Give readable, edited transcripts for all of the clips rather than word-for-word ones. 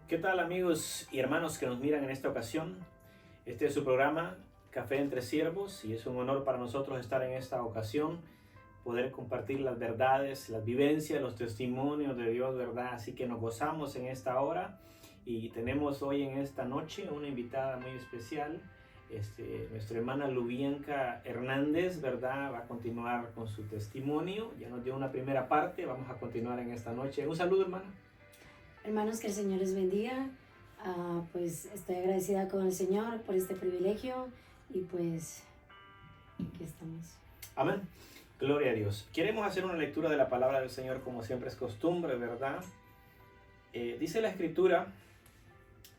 ¿Qué tal amigos y hermanos que nos miran en esta ocasión? Este es su programa Café entre Siervos y es un honor para nosotros estar en esta ocasión, poder compartir las verdades, las vivencias, los testimonios de Dios, ¿verdad? Así que nos gozamos en esta hora y tenemos hoy en esta noche una invitada muy especial. Nuestra hermana Lubianka Hernández, ¿verdad? Va a continuar con su testimonio. Ya nos dio una primera parte, vamos a continuar en esta noche. Un saludo, hermana. Hermanos, que el Señor les bendiga. Pues estoy agradecida con el Señor por este privilegio y pues aquí estamos. Amén. Gloria a Dios. Queremos hacer una lectura de la palabra del Señor como siempre es costumbre, ¿verdad? Dice la Escritura,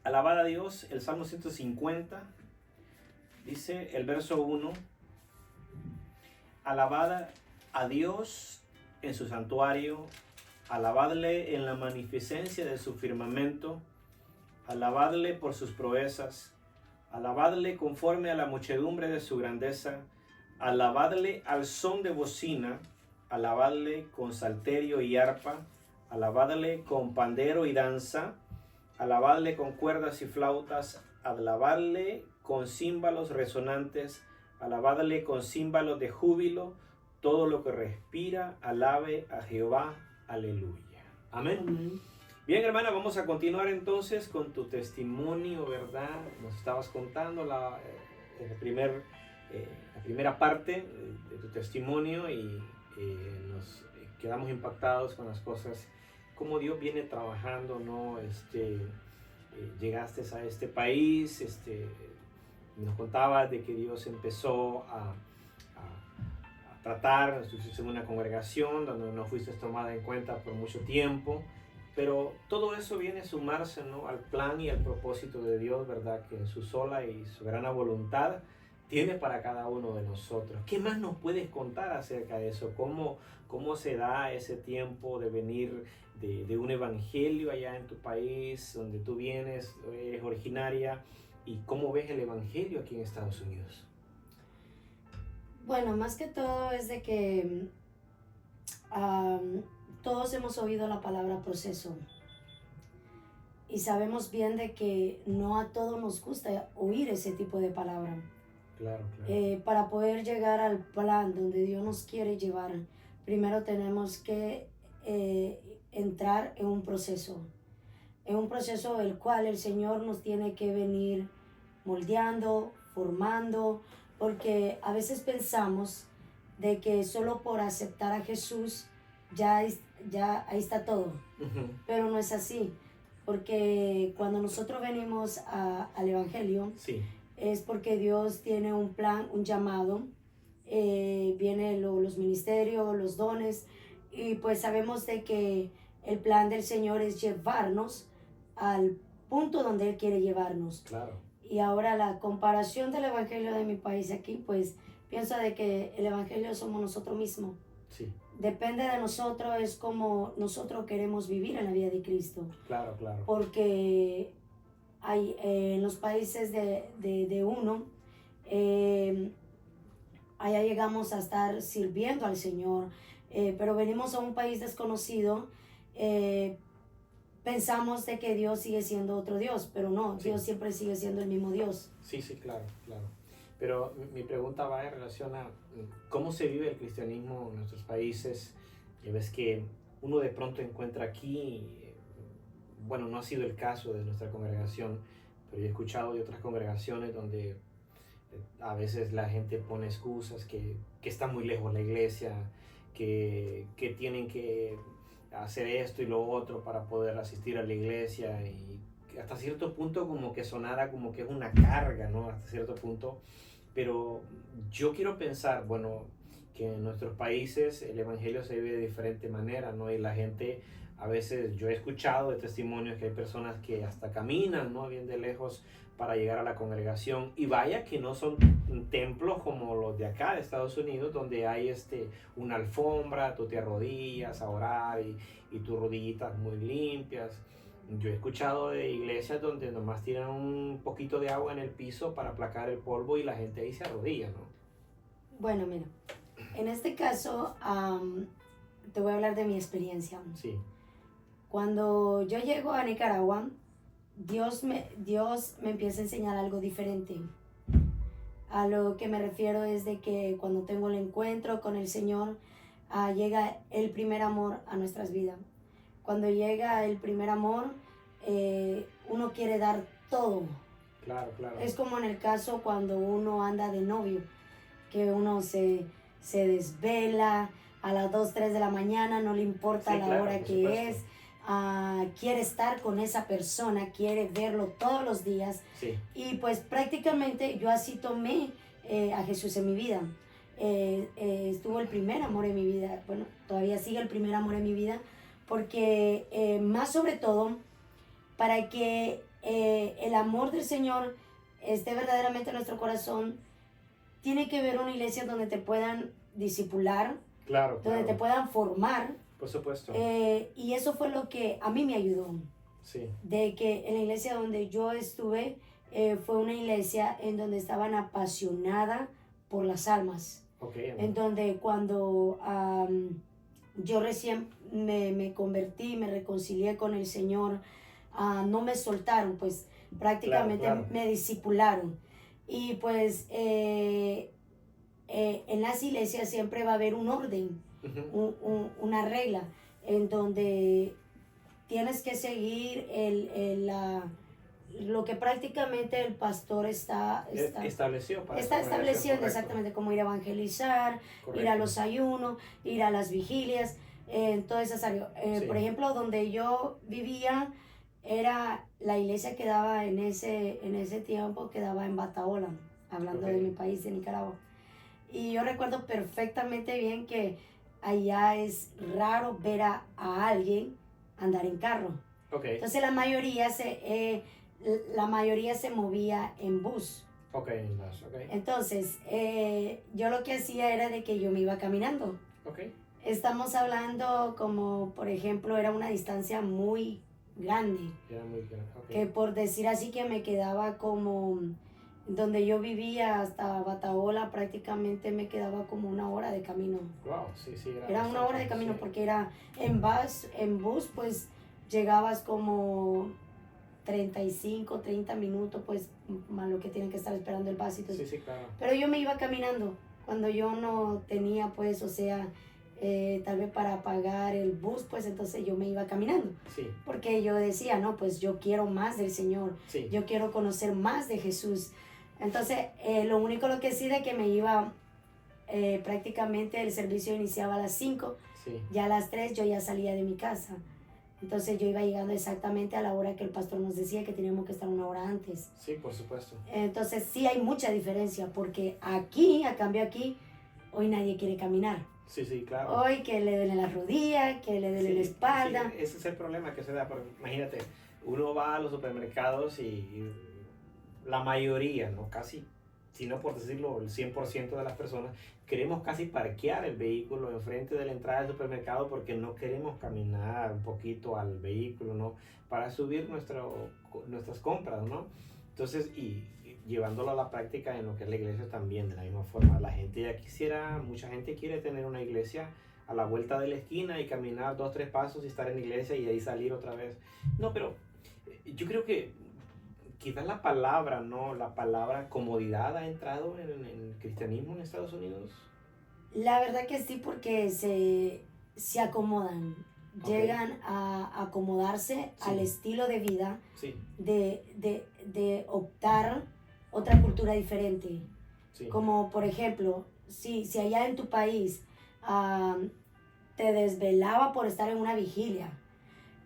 alabad a Dios, el Salmo 150, dice el verso 1, alabad a Dios en su santuario, alabadle en la magnificencia de su firmamento, alabadle por sus proezas, alabadle conforme a la muchedumbre de su grandeza, alabadle al son de bocina, alabadle con salterio y arpa, alabadle con pandero y danza, alabadle con cuerdas y flautas, alabadle con címbalos resonantes, alabadle con címbalos de júbilo, todo lo que respira, alabe a Jehová, aleluya. Amén. Amén. Bien, hermana, vamos a continuar entonces con tu testimonio, ¿verdad? Nos estabas contando la primera parte de tu testimonio y nos quedamos impactados con las cosas, cómo Dios viene trabajando, ¿no? Llegaste a este país, nos contabas de que Dios empezó a tratar, estuviste en una congregación donde no fuiste tomada en cuenta por mucho tiempo. Pero todo eso viene a sumarse, ¿no?, al plan y al propósito de Dios, ¿verdad? Que en su sola y soberana voluntad tiene para cada uno de nosotros. ¿Qué más nos puedes contar acerca de eso? ¿Cómo se da ese tiempo de venir de un evangelio allá en tu país, donde tú vienes, eres originaria, y cómo ves el evangelio aquí en Estados Unidos? Bueno, más que todo es de que todos hemos oído la palabra proceso y sabemos bien de que no a todos nos gusta oír ese tipo de palabra. Claro, claro. Para poder llegar al plan donde Dios nos quiere llevar, primero tenemos que entrar en un proceso el cual el Señor nos tiene que venir moldeando, formando, porque a veces pensamos de que solo por aceptar a Jesús ya ahí está todo, pero no es así, porque cuando nosotros venimos al Evangelio, Sí. es porque Dios tiene un plan, un llamado, vienen los ministerios, los dones, y pues sabemos de que el plan del Señor es llevarnos al punto donde Él quiere llevarnos. Claro. Y ahora la comparación del Evangelio de mi país aquí, pues pienso de que el Evangelio somos nosotros mismos. Sí. Depende de nosotros, es como nosotros queremos vivir en la vida de Cristo. Claro, claro. Porque hay, en los países de uno, allá llegamos a estar sirviendo al Señor, pero venimos a un país desconocido, pensamos de que Dios sigue siendo otro Dios, pero no, Sí. Dios siempre sigue siendo el mismo Dios. Sí, sí, claro, claro. Pero mi pregunta va en relación a cómo se vive el cristianismo en nuestros países. Y ves que uno de pronto encuentra aquí, bueno, no ha sido el caso de nuestra congregación, pero yo he escuchado de otras congregaciones donde a veces la gente pone excusas que está muy lejos la iglesia, que tienen que hacer esto y lo otro para poder asistir a la iglesia, y hasta cierto punto como que sonara como que es una carga, ¿no? Hasta cierto punto. Pero yo quiero pensar, bueno, que en nuestros países el evangelio se vive de diferente manera, ¿no? Y la gente, a veces yo he escuchado de testimonios que hay personas que hasta caminan, ¿no?, bien de lejos para llegar a la congregación, y vaya que no son templos como los de acá de Estados Unidos, donde hay una alfombra, tú te arrodillas a orar y tus rodillitas muy limpias. Yo he escuchado de iglesias donde nomás tiran un poquito de agua en el piso para aplacar el polvo y la gente ahí se arrodilla, ¿no? Bueno, mira, en este caso te voy a hablar de mi experiencia. Sí. Cuando yo llego a Nicaragua, Dios me empieza a enseñar algo diferente. A lo que me refiero es de que cuando tengo el encuentro con el Señor, llega el primer amor a nuestras vidas. Cuando llega el primer amor, uno quiere dar todo. Claro, claro. Es como en el caso cuando uno anda de novio, que uno se desvela a las 2, 3 de la mañana, no le importa Sí, la claro, hora por que supuesto. es, quiere estar con esa persona, quiere verlo todos los días. Sí, Y pues prácticamente yo así tomé a Jesús en mi vida. Estuvo el primer amor en mi vida, bueno, todavía sigue el primer amor en mi vida, porque más sobre todo, para que el amor del Señor esté verdaderamente en nuestro corazón, tiene que ver una iglesia donde te puedan discipular, claro, donde te claro. puedan formar. Por supuesto. Y eso fue lo que a mí me ayudó. Sí, De que en la iglesia donde yo estuve, fue una iglesia en donde estaban apasionada por las almas. ok. En donde cuando yo recién me convertí, me reconcilié con el Señor, no me soltaron, pues prácticamente Claro, claro. me discipularon. Y pues en las iglesias siempre va a haber un orden, Ujú. una regla, en donde tienes que seguir lo que prácticamente el pastor Estableció para está esa congregación, estableciendo, correcto. exactamente, como ir a evangelizar, ir a Correcto. los ayunos, ir a las vigilias, en todas esas áreas. Sí. Por ejemplo, donde yo vivía, era la iglesia que daba en ese tiempo, quedaba en Bataola, hablando Ok. de mi país, de Nicaragua. Y yo recuerdo perfectamente bien que allá es raro ver a alguien andar en carro. Ok. Entonces la mayoría se movía en bus. Ok, ok. Entonces, yo lo que hacía era de que yo me iba caminando. Ok. Estamos hablando como, por ejemplo, era una distancia muy grande. Era muy grande. Ok. Que por decir así que me quedaba como, donde yo vivía hasta Bataola, prácticamente me quedaba como 1 hora de camino. Wow, sí, sí, Era 1 hora de camino, sí, porque era en bus, pues llegabas como 35, 30 minutos, pues más lo que tienen que estar esperando el bus y todo. Sí, sí, claro. Pero yo me iba caminando cuando yo no tenía, pues, o sea, tal vez para pagar el bus, pues entonces yo me iba caminando. Sí. Porque yo decía, no, pues yo quiero más del Señor, Sí. yo quiero conocer más de Jesús. Entonces, lo que sí de que me iba, prácticamente el servicio iniciaba a las 5, Sí. ya a las 3 yo ya salía de mi casa. Entonces yo iba llegando exactamente a la hora que el pastor nos decía que teníamos que estar 1 hora antes. Sí, por supuesto. Entonces sí hay mucha diferencia, porque aquí, a cambio aquí, hoy nadie quiere caminar. Sí, sí, claro. Hoy que le duele la rodilla, que le duele la espalda. Sí, ese es el problema que se da. Porque, imagínate, uno va a los supermercados y la mayoría, ¿no? Casi, si no por decirlo, el 100% de las personas, queremos casi parquear el vehículo enfrente de la entrada del supermercado porque no queremos caminar un poquito al vehículo, ¿no? Para subir nuestras compras, ¿no? Entonces, y llevándolo a la práctica en lo que es la iglesia también, de la misma forma, mucha gente quiere tener una iglesia a la vuelta de la esquina y caminar 2, 3 pasos y estar en la iglesia y de ahí salir otra vez. No, pero yo creo que quizás la palabra, ¿no? La palabra comodidad ha entrado en el cristianismo en Estados Unidos. La verdad que sí, porque se acomodan, Okay. llegan a acomodarse, Sí. al estilo de vida, Sí, de optar otra cultura diferente. sí, Como por ejemplo, si allá en tu país te desvelaba por estar en una vigilia,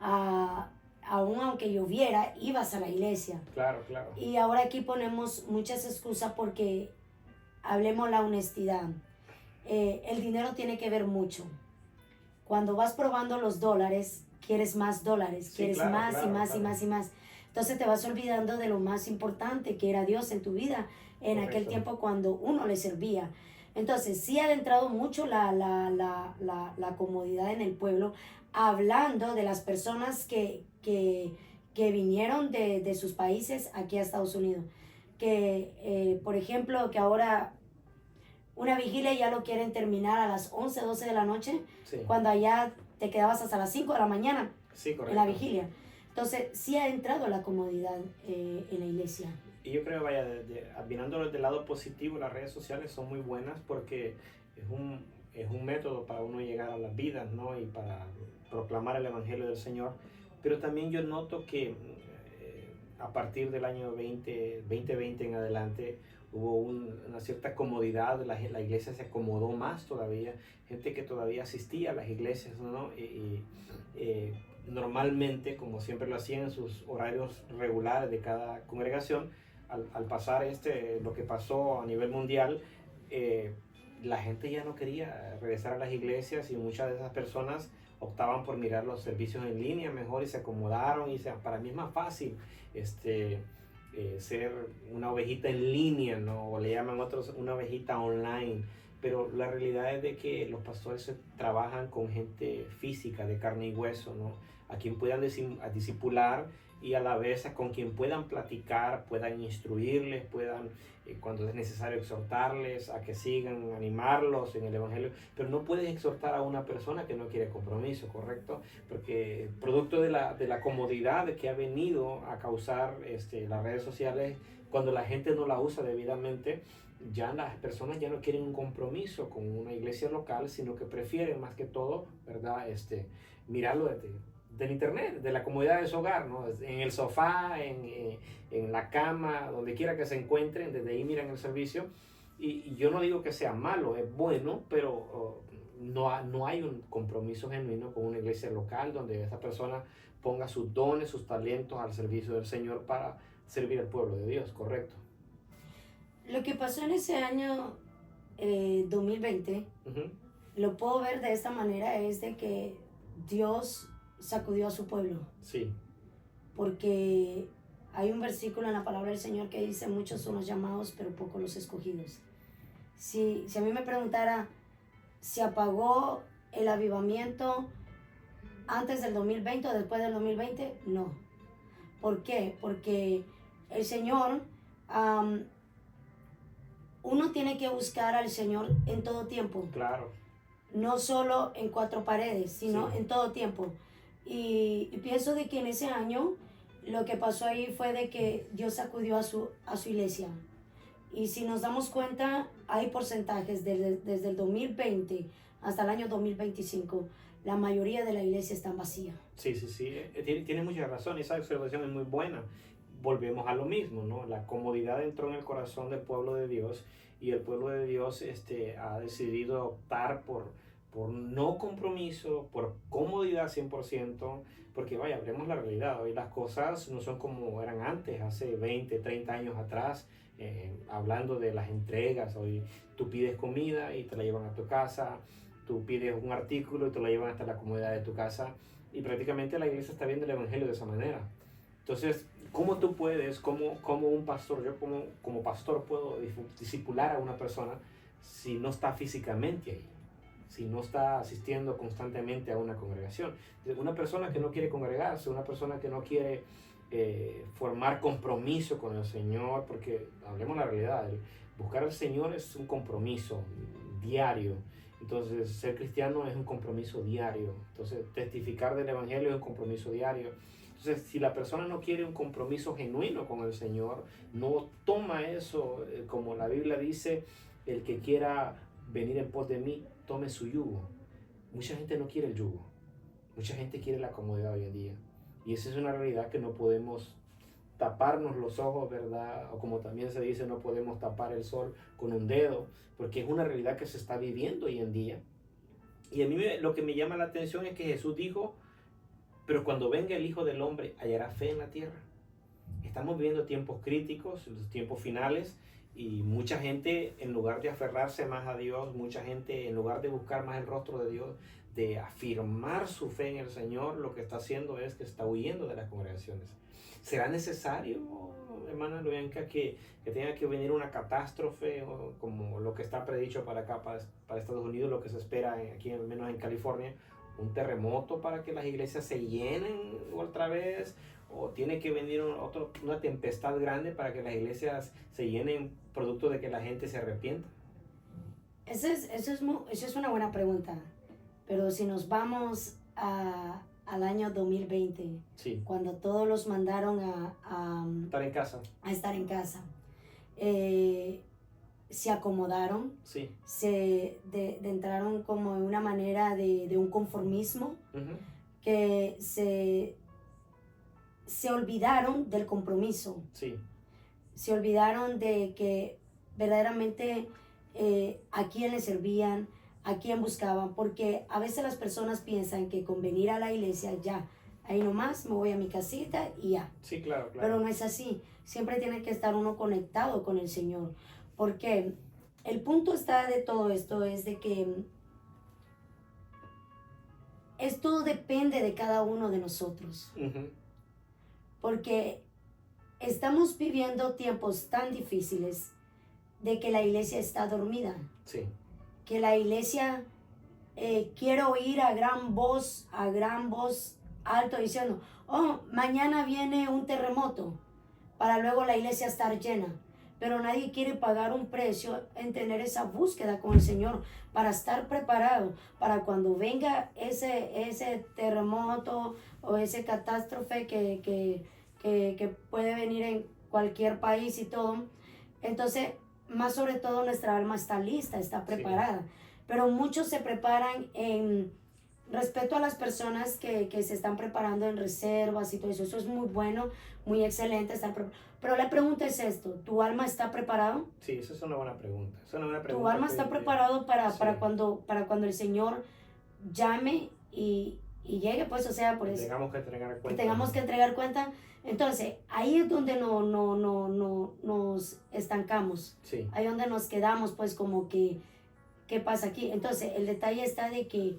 aún aunque lloviera, ibas a la iglesia. claro, claro. Y ahora aquí ponemos muchas excusas porque hablemos la honestidad. El dinero tiene que ver mucho. Cuando vas probando los dólares, quieres más dólares, Sí, quieres claro, más claro, y más claro. y más y más. Entonces te vas olvidando de lo más importante que era Dios en tu vida en Correcto. aquel tiempo cuando uno le servía. Entonces sí ha adentrado mucho la comodidad en el pueblo, hablando de las personas que vinieron de sus países aquí a Estados Unidos. Que, por ejemplo, que ahora una vigilia ya lo quieren terminar a las 11, 12 de la noche, Sí. cuando allá te quedabas hasta las 5 de la mañana Sí, correcto. en la vigilia. Entonces, sí ha entrado la comodidad en la iglesia. Y yo creo, vaya, mirándolo del lado positivo, las redes sociales son muy buenas porque es un método para uno llegar a las vidas, ¿no? Y para proclamar el Evangelio del Señor. Pero también yo noto que a partir del año 2020 en adelante hubo una cierta comodidad, la iglesia se acomodó más todavía, gente que todavía asistía a las iglesias, ¿no? Normalmente, como siempre lo hacían en sus horarios regulares de cada congregación, al pasar lo que pasó a nivel mundial, la gente ya no quería regresar a las iglesias y muchas de esas personas optaban por mirar los servicios en línea mejor y se acomodaron para mí es más fácil ser una ovejita en línea, ¿no? O le llaman otros una ovejita online. Pero la realidad es de que los pastores trabajan con gente física, de carne y hueso, ¿no? A quien puedan discipular y a la vez con quien puedan platicar, puedan instruirles, puedan, cuando es necesario, exhortarles a que sigan, animarlos en el Evangelio. Pero no puedes exhortar a una persona que no quiere compromiso, ¿correcto? Porque producto de la comodidad que ha venido a causar las redes sociales, cuando la gente no la usa debidamente, ya las personas ya no quieren un compromiso con una iglesia local, sino que prefieren más que todo, ¿verdad? Mirarlo del internet, de la comodidad de su hogar, ¿no? En el sofá, en la cama, donde quiera que se encuentren, desde ahí miran el servicio. Y yo no digo que sea malo, es bueno, pero no hay un compromiso genuino con una iglesia local donde esa persona ponga sus dones, sus talentos al servicio del Señor para servir al pueblo de Dios, ¿correcto? Lo que pasó en ese año 2020, Uh-huh. lo puedo ver de esta manera, es de que Dios sacudió a su pueblo. Sí. Porque hay un versículo en la palabra del Señor que dice, muchos son los llamados, pero pocos los escogidos. Si a mí me preguntara, ¿se apagó el avivamiento antes del 2020 o después del 2020? No. ¿Por qué? Porque el Señor, uno tiene que buscar al Señor en todo tiempo. Claro. No solo en cuatro paredes, sino Sí. en todo tiempo. Y pienso de que en ese año lo que pasó ahí fue de que Dios sacudió a su iglesia. Y si nos damos cuenta, hay porcentajes desde el 2020 hasta el año 2025. La mayoría de la iglesia está vacía. Sí. Tiene mucha razón. Esa observación es muy buena. Volvemos a lo mismo, ¿no? La comodidad entró en el corazón del pueblo de Dios y el pueblo de Dios ha decidido optar por no compromiso, por comodidad 100%, porque vaya, hablemos la realidad. Hoy las cosas no son como eran antes, hace 20, 30 años atrás, hablando de las entregas. Hoy tú pides comida y te la llevan a tu casa, tú pides un artículo y te lo llevan hasta la comodidad de tu casa y prácticamente la iglesia está viendo el evangelio de esa manera. Entonces, ¿cómo tú puedes, como un pastor, yo como pastor puedo discipular a una persona si no está físicamente ahí? Si no está asistiendo constantemente a una congregación. Una persona que no quiere congregarse, una persona que no quiere formar compromiso con el Señor, porque hablemos la realidad, buscar al Señor es un compromiso diario. Entonces, ser cristiano es un compromiso diario. Entonces, testificar del Evangelio es un compromiso diario. Entonces, si la persona no quiere un compromiso genuino con el Señor, no toma eso, como la Biblia dice, el que quiera venir en pos de mí, tome su yugo. Mucha gente no quiere el yugo. Mucha gente quiere la comodidad hoy en día. Y esa es una realidad que no podemos taparnos los ojos, ¿verdad? O como también se dice, no podemos tapar el sol con un dedo, porque es una realidad que se está viviendo hoy en día. Y a mí lo que me llama la atención es que Jesús dijo, pero cuando venga el Hijo del Hombre, hallará fe en la tierra. Estamos viviendo tiempos críticos, los tiempos finales, y mucha gente, en lugar de aferrarse más a Dios, mucha gente, en lugar de buscar más el rostro de Dios, de afirmar su fe en el Señor, lo que está haciendo es que está huyendo de las congregaciones. ¿Será necesario, hermana Luyanka, que tenga que venir una catástrofe como lo que está predicho para acá, para Estados Unidos, lo que se espera aquí, al menos en California, un terremoto para que las iglesias se llenen otra vez? ¿O tiene que venir una tempestad grande para que las iglesias se llenen producto de que la gente se arrepienta? Esa es una buena pregunta. Pero si nos vamos a al año 2020, Sí. cuando todos los mandaron Estar en casa. a estar en casa. Se acomodaron, Sí. entraron como en una manera de un conformismo, Ujú. que se olvidaron del compromiso, Sí. se olvidaron de que verdaderamente a quién le servían, a quién buscaban, porque a veces las personas piensan que con venir a la iglesia ya, ahí nomás me voy a mi casita y ya. Sí, claro, claro. Pero no es así, siempre tiene que estar uno conectado con el Señor, porque el punto está de todo esto es de que esto depende de cada uno de nosotros, Ujú. porque estamos viviendo tiempos tan difíciles de que la iglesia está dormida, Sí. que la iglesia quiere oír a gran voz alto diciendo, oh, mañana viene un terremoto, para luego la iglesia estar llena. Pero nadie quiere pagar un precio en tener esa búsqueda con el Señor para estar preparado para cuando venga ese terremoto o ese catástrofe que puede venir en cualquier país y todo. Entonces, más sobre todo nuestra alma está lista, está preparada. Sí. Pero muchos se preparan en respecto a las personas que se están preparando en reservas y todo eso. Eso es muy bueno, muy excelente estar preparado. Pero la pregunta es esto, ¿tu alma está preparado? Sí, esa es una buena pregunta. Es una buena ¿Tu pregunta alma que está preparado sí. para cuando el Señor llame y llegue? Pues, o sea, por eso. Tengamos que entregar cuenta. Tengamos que entregar cuenta. Entonces, ahí es donde nos estancamos. Sí. Ahí es donde nos quedamos, pues, como que, ¿qué pasa aquí? Entonces, el detalle está de que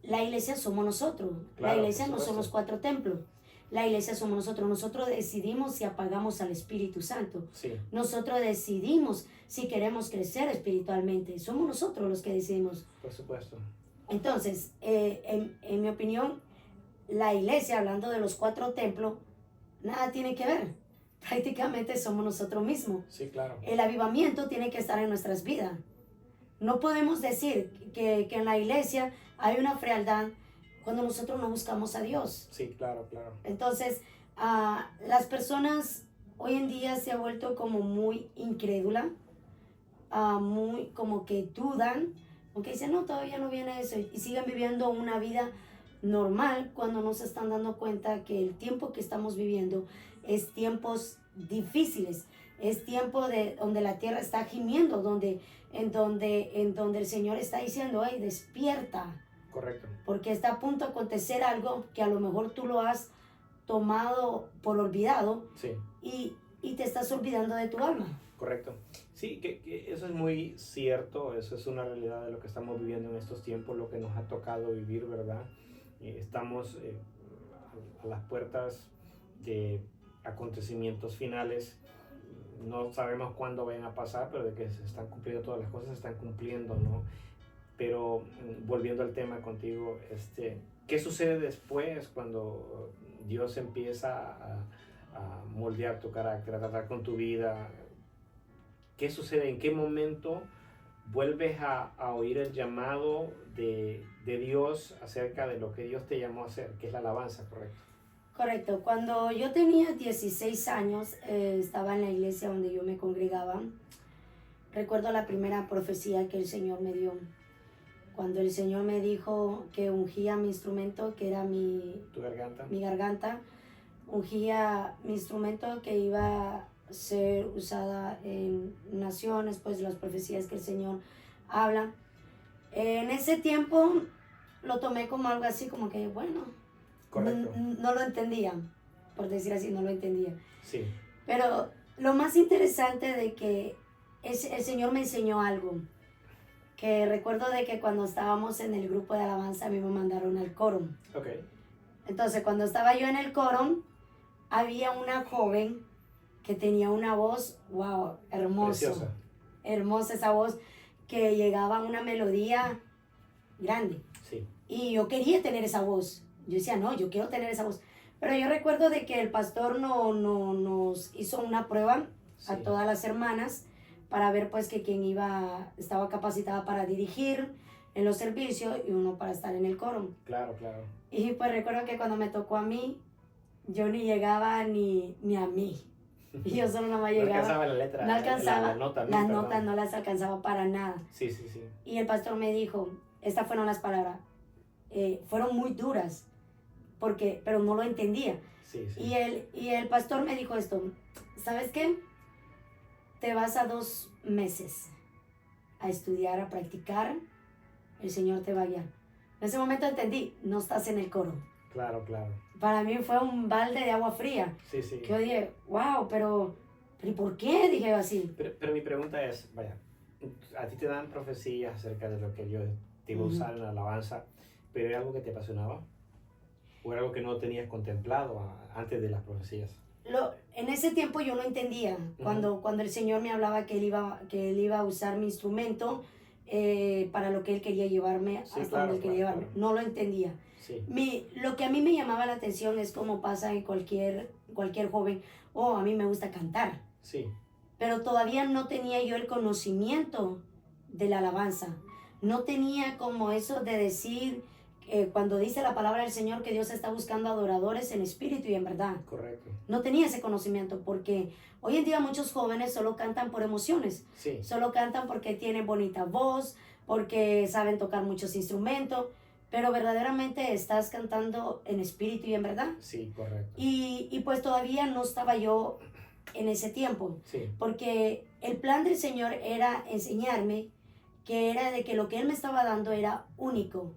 la iglesia somos nosotros. Claro, la iglesia no son los 4 templos. La iglesia somos nosotros. Nosotros decidimos si apagamos al Espíritu Santo. Sí. Nosotros decidimos si queremos crecer espiritualmente. Somos nosotros los que decidimos. Por supuesto. Entonces, en mi opinión, la iglesia, hablando de los 4 templos, nada tiene que ver. Prácticamente somos nosotros mismos. Sí, claro. El avivamiento tiene que estar en nuestras vidas. No podemos decir que en la iglesia hay una frialdad cuando nosotros no buscamos a Dios. Sí, claro, claro. Entonces, las personas hoy en día se han vuelto como muy incrédulas, muy como que dudan, aunque dicen, no, todavía no viene eso, y siguen viviendo una vida normal cuando no se están dando cuenta que el tiempo que estamos viviendo es tiempos difíciles, es tiempo donde la tierra está gimiendo, en donde el Señor está diciendo, hey, despierta. Correcto. Porque está a punto de acontecer algo que a lo mejor tú lo has tomado por olvidado. Sí. Y te estás olvidando de tu alma. Correcto. Sí, que eso es muy cierto, eso es una realidad de lo que estamos viviendo en estos tiempos, lo que nos ha tocado vivir, ¿verdad? Estamos a las puertas de acontecimientos finales. No sabemos cuándo vayan a pasar, pero de que se están cumpliendo todas las cosas, se están cumpliendo, ¿no? Pero volviendo al tema contigo, ¿qué sucede después cuando Dios empieza a moldear tu carácter, a tratar con tu vida? ¿Qué sucede? ¿En qué momento vuelves a oír el llamado de Dios acerca de lo que Dios te llamó a hacer, que es la alabanza, correcto? Correcto. Cuando yo tenía 16 años, estaba en la iglesia donde yo me congregaba. Recuerdo la primera profecía que el Señor me dio. Cuando el Señor me dijo que ungía mi instrumento, que era mi garganta, ungía mi instrumento que iba a ser usada en naciones, pues las profecías que el Señor habla. En ese tiempo lo tomé como algo así, como que, bueno, no lo entendía, por decir así, no lo entendía. Sí. Pero lo más interesante de que el Señor me enseñó algo. Que recuerdo de que cuando estábamos en el grupo de alabanza a mí me mandaron al coro. Okay. Entonces cuando estaba yo en el coro, había una joven que tenía una voz, wow, hermosa. Preciosa. Hermosa esa voz, que llegaba a una melodía grande. Sí. Y yo quería tener esa voz. Yo decía, no, yo quiero tener esa voz. Pero yo recuerdo de que el pastor nos hizo una prueba a todas las hermanas, para ver pues que quien estaba capacitada para dirigir, en los servicios y uno para estar en el coro. Claro, claro. Y pues recuerdo que cuando me tocó a mí, yo ni llegaba ni a mí. Y yo solo nomás llegaba. No alcanzaba la letra, no alcanzaba, la nota, las notas no las alcanzaba para nada. Sí, sí, sí. Y el pastor me dijo, estas fueron las palabras, fueron muy duras, pero no lo entendía. Sí, sí. Y el pastor me dijo esto, ¿sabes qué? Te vas a 2 meses a estudiar, a practicar, el Señor te va a guiar. En ese momento entendí, no estás en el coro. Claro, claro. Para mí fue un balde de agua fría. Sí, sí. Que yo dije, wow, pero ¿y por qué? Dije así. Pero mi pregunta es, vaya, a ti te dan profecías acerca de lo que Dios te iba a usar en la alabanza, pero ¿era algo que te apasionaba? ¿O era algo que no tenías contemplado antes de las profecías? En ese tiempo yo no entendía. Cuando el Señor me hablaba que Él iba a usar mi instrumento para lo que Él quería llevarme, Sí, hasta donde Él quería llevarme. Claro. No lo entendía. Sí. Lo que a mí me llamaba la atención es como pasa en cualquier joven, a mí me gusta cantar. Sí. Pero todavía no tenía yo el conocimiento de la alabanza. No tenía como eso de decir, cuando dice la palabra del Señor que Dios está buscando adoradores en espíritu y en verdad. Correcto. No tenía ese conocimiento porque hoy en día muchos jóvenes solo cantan por emociones. Sí. Solo cantan porque tienen bonita voz, porque saben tocar muchos instrumentos, pero verdaderamente estás cantando en espíritu y en verdad. Sí, correcto. Y pues todavía no estaba yo en ese tiempo. Sí. Porque el plan del Señor era enseñarme que era de que lo que Él me estaba dando era único,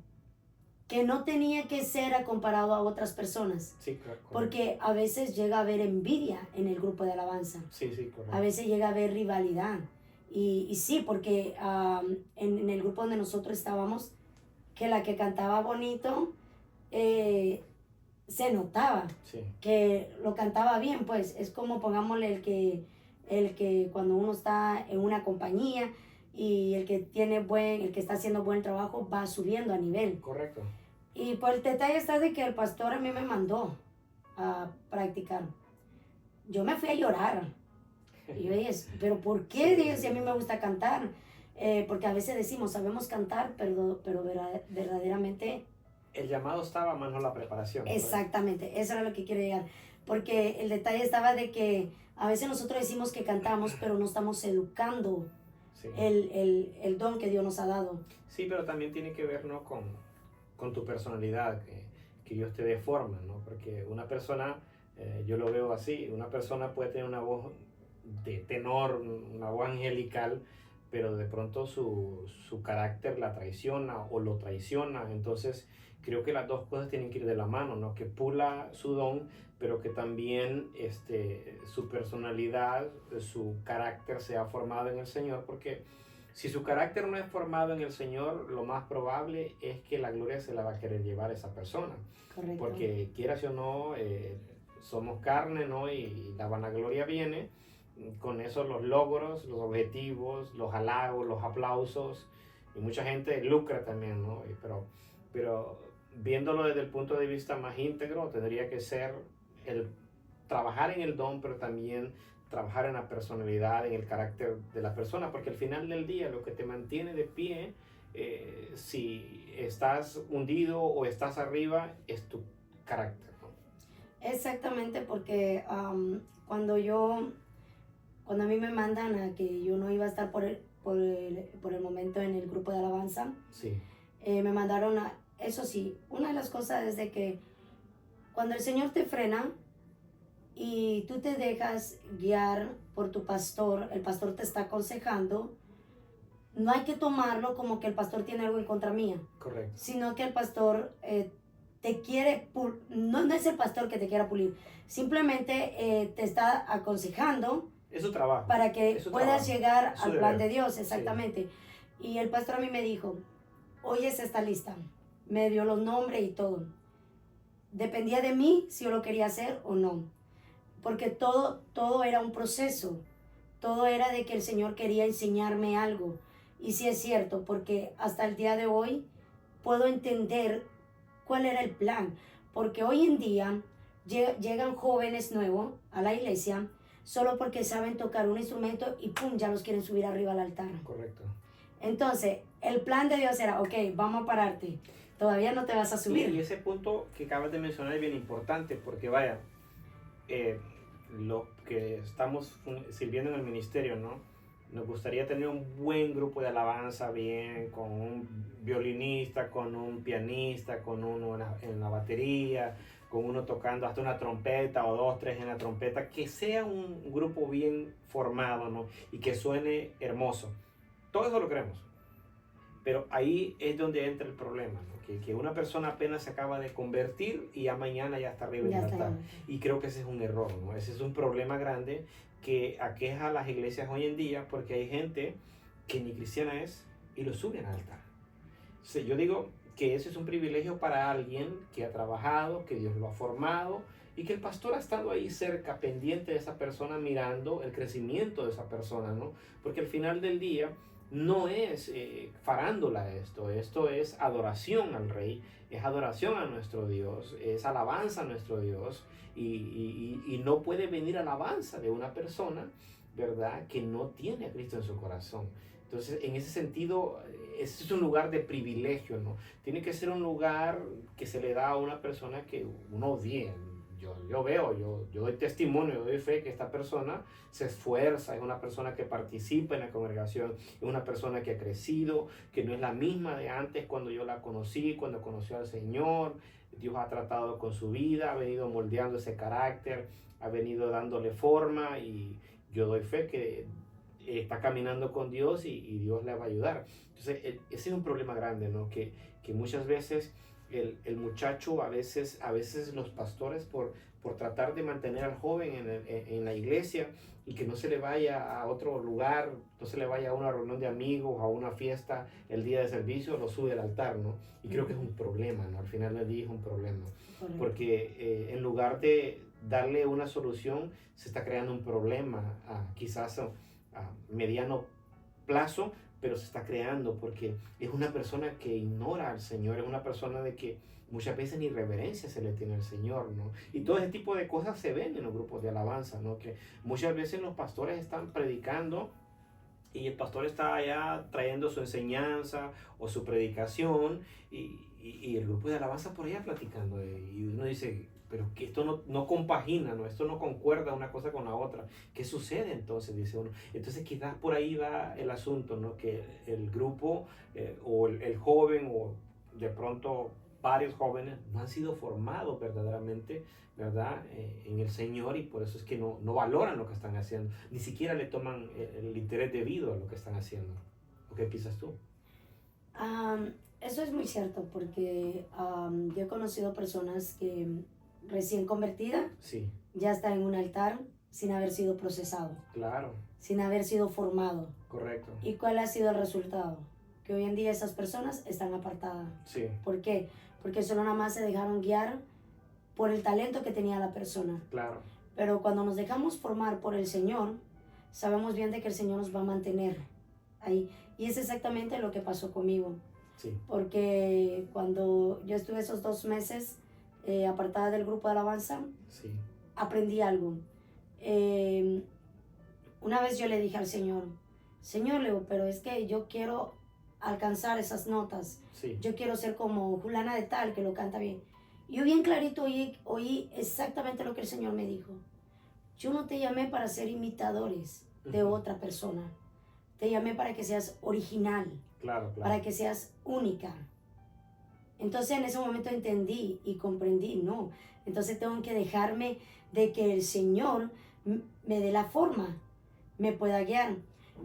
que no tenía que ser comparado a otras personas. Sí, correcto. Porque a veces llega a haber envidia en el grupo de alabanza. Sí, sí, correcto. A veces llega a haber rivalidad. Y sí, porque en el grupo donde nosotros estábamos, que la que cantaba bonito, se notaba que lo cantaba bien, pues es como pongámosle el que cuando uno está en una compañía y el que está haciendo buen trabajo va subiendo a nivel. Correcto. Y pues el detalle está de que el pastor a mí me mandó a practicar. Yo me fui a llorar. Y yo dije, ¿pero por qué? Dije, si a mí me gusta cantar. Porque a veces decimos, sabemos cantar, pero verdaderamente... El llamado estaba más no la preparación. Exactamente, eso era lo que quiero llegar. Porque el detalle estaba de que a veces nosotros decimos que cantamos, pero no estamos educando el don que Dios nos ha dado. Sí, pero también tiene que ver, ¿no?, con tu personalidad, que Dios te dé forma, ¿no? Porque una persona, yo lo veo así, una persona puede tener una voz de tenor, una voz angelical, pero de pronto su carácter la traiciona o lo traiciona. Entonces creo que las dos cosas tienen que ir de la mano, ¿no? Que pula su don, pero que también su personalidad, su carácter sea formado en el Señor, porque si su carácter no es formado en el Señor, lo más probable es que la gloria se la va a querer llevar esa persona. Correcto. Porque quieras o no, somos carne, ¿no? Y la vanagloria viene con eso, los logros, los objetivos, los halagos, los aplausos, y mucha gente lucra también, ¿no? Pero viéndolo desde el punto de vista más íntegro, tendría que ser el trabajar en el don, pero también trabajar en la personalidad, en el carácter de la persona, porque al final del día lo que te mantiene de pie, si estás hundido o estás arriba, es tu carácter, ¿no? Exactamente, porque cuando a mí me mandan a que yo no iba a estar por el momento en el grupo de alabanza, sí. Me mandaron eso sí, una de las cosas es de que cuando el Señor te frena y tú te dejas guiar por tu pastor, el pastor te está aconsejando, no hay que tomarlo como que el pastor tiene algo en contra mía. Correcto. Sino que el pastor te quiere, no es el pastor que te quiera pulir, simplemente te está aconsejando. Es su trabajo. Para que puedas llegar al plan de Dios, exactamente. Sí. Y el pastor a mí me dijo, hoy es esta lista. Me dio los nombres y todo. Dependía de mí si yo lo quería hacer o no. Porque todo era un proceso. Todo era de que el Señor quería enseñarme algo. Y sí es cierto, porque hasta el día de hoy puedo entender cuál era el plan. Porque hoy en día llegan jóvenes nuevos a la iglesia solo porque saben tocar un instrumento y pum, ya los quieren subir arriba al altar. Correcto. Entonces, el plan de Dios era, ok, vamos a pararte, todavía no te vas a subir. Y ese punto que acabas de mencionar es bien importante, porque vaya, los que estamos sirviendo en el ministerio, ¿no? Nos gustaría tener un buen grupo de alabanza, bien, con un violinista, con un pianista, con uno en la batería, con uno tocando hasta una trompeta o dos, tres en la trompeta, que sea un grupo bien formado, ¿no? Y que suene hermoso. Todo eso lo queremos. Pero ahí es donde entra el problema, ¿no? Que una persona apenas se acaba de convertir y ya mañana ya está arriba del altar. Y creo que ese es un error, ¿no? Ese es un problema grande que aqueja a las iglesias hoy en día, porque hay gente que ni cristiana es y lo suben al altar. Entonces, yo digo que ese es un privilegio para alguien que ha trabajado, que Dios lo ha formado y que el pastor ha estado ahí cerca, pendiente de esa persona, mirando el crecimiento de esa persona, ¿no? Porque al final del día no es farándula esto es adoración al Rey, es adoración a nuestro Dios, es alabanza a nuestro Dios y no puede venir alabanza de una persona, ¿verdad?, que no tiene a Cristo en su corazón. Entonces, en ese sentido, ese es un lugar de privilegio, ¿no? Tiene que ser un lugar que se le da a una persona que uno odie. Yo veo, yo doy testimonio, yo doy fe que esta persona se esfuerza, es una persona que participa en la congregación, es una persona que ha crecido, que no es la misma de antes cuando yo la conocí, cuando conoció al Señor. Dios ha tratado con su vida, ha venido moldeando ese carácter, ha venido dándole forma y yo doy fe que está caminando con Dios y Dios le va a ayudar. Entonces, ese es un problema grande, ¿no? Que muchas veces el muchacho, a veces los pastores, por tratar de mantener al joven en la iglesia y que no se le vaya a otro lugar, no se le vaya a una reunión de amigos, a una fiesta el día de servicio, lo sube al altar, ¿no? Y creo que es un problema, ¿no? Al final del día es un problema. Porque en lugar de darle una solución, se está creando un problema, quizás a mediano plazo, pero se está creando porque es una persona que ignora al Señor, es una persona de que muchas veces ni reverencia se le tiene al Señor, ¿no? Y todo ese tipo de cosas se ven en los grupos de alabanza, ¿no? Que muchas veces los pastores están predicando y el pastor está allá trayendo su enseñanza o su predicación y el grupo de alabanza por allá platicando y uno dice, pero que esto no compagina, ¿no? Esto no concuerda una cosa con la otra. ¿Qué sucede entonces? Dice uno. Entonces quizás por ahí va el asunto, ¿no? Que el grupo o el joven o de pronto varios jóvenes no han sido formados verdaderamente, ¿verdad? En el Señor y por eso es que no valoran lo que están haciendo. Ni siquiera le toman el interés debido a lo que están haciendo. ¿O qué piensas tú? Eso es muy cierto porque yo he conocido personas que recién convertida, sí, ya está en un altar sin haber sido procesado, claro, sin haber sido formado. correcto. ¿Y cuál ha sido el resultado? Que hoy en día esas personas están apartadas. Sí, ¿Por qué? Porque solo nada más se dejaron guiar por el talento que tenía la persona. claro, Pero cuando nos dejamos formar por el Señor, sabemos bien de que el Señor nos va a mantener ahí. Y es exactamente lo que pasó conmigo. sí, Porque cuando yo estuve esos 2 meses apartada del grupo de alabanza, sí, aprendí algo. Una vez yo le dije al Señor, Señor, Leo, pero es que yo quiero alcanzar esas notas. sí, Yo quiero ser como fulana de tal, que lo canta bien. Yo bien clarito oí exactamente lo que el Señor me dijo. Yo no te llamé para ser imitadores de otra persona. Te llamé para que seas original, claro, claro. para que seas única. Entonces en ese momento entendí y comprendí, no. Entonces tengo que dejarme de que el Señor me dé la forma, me pueda guiar.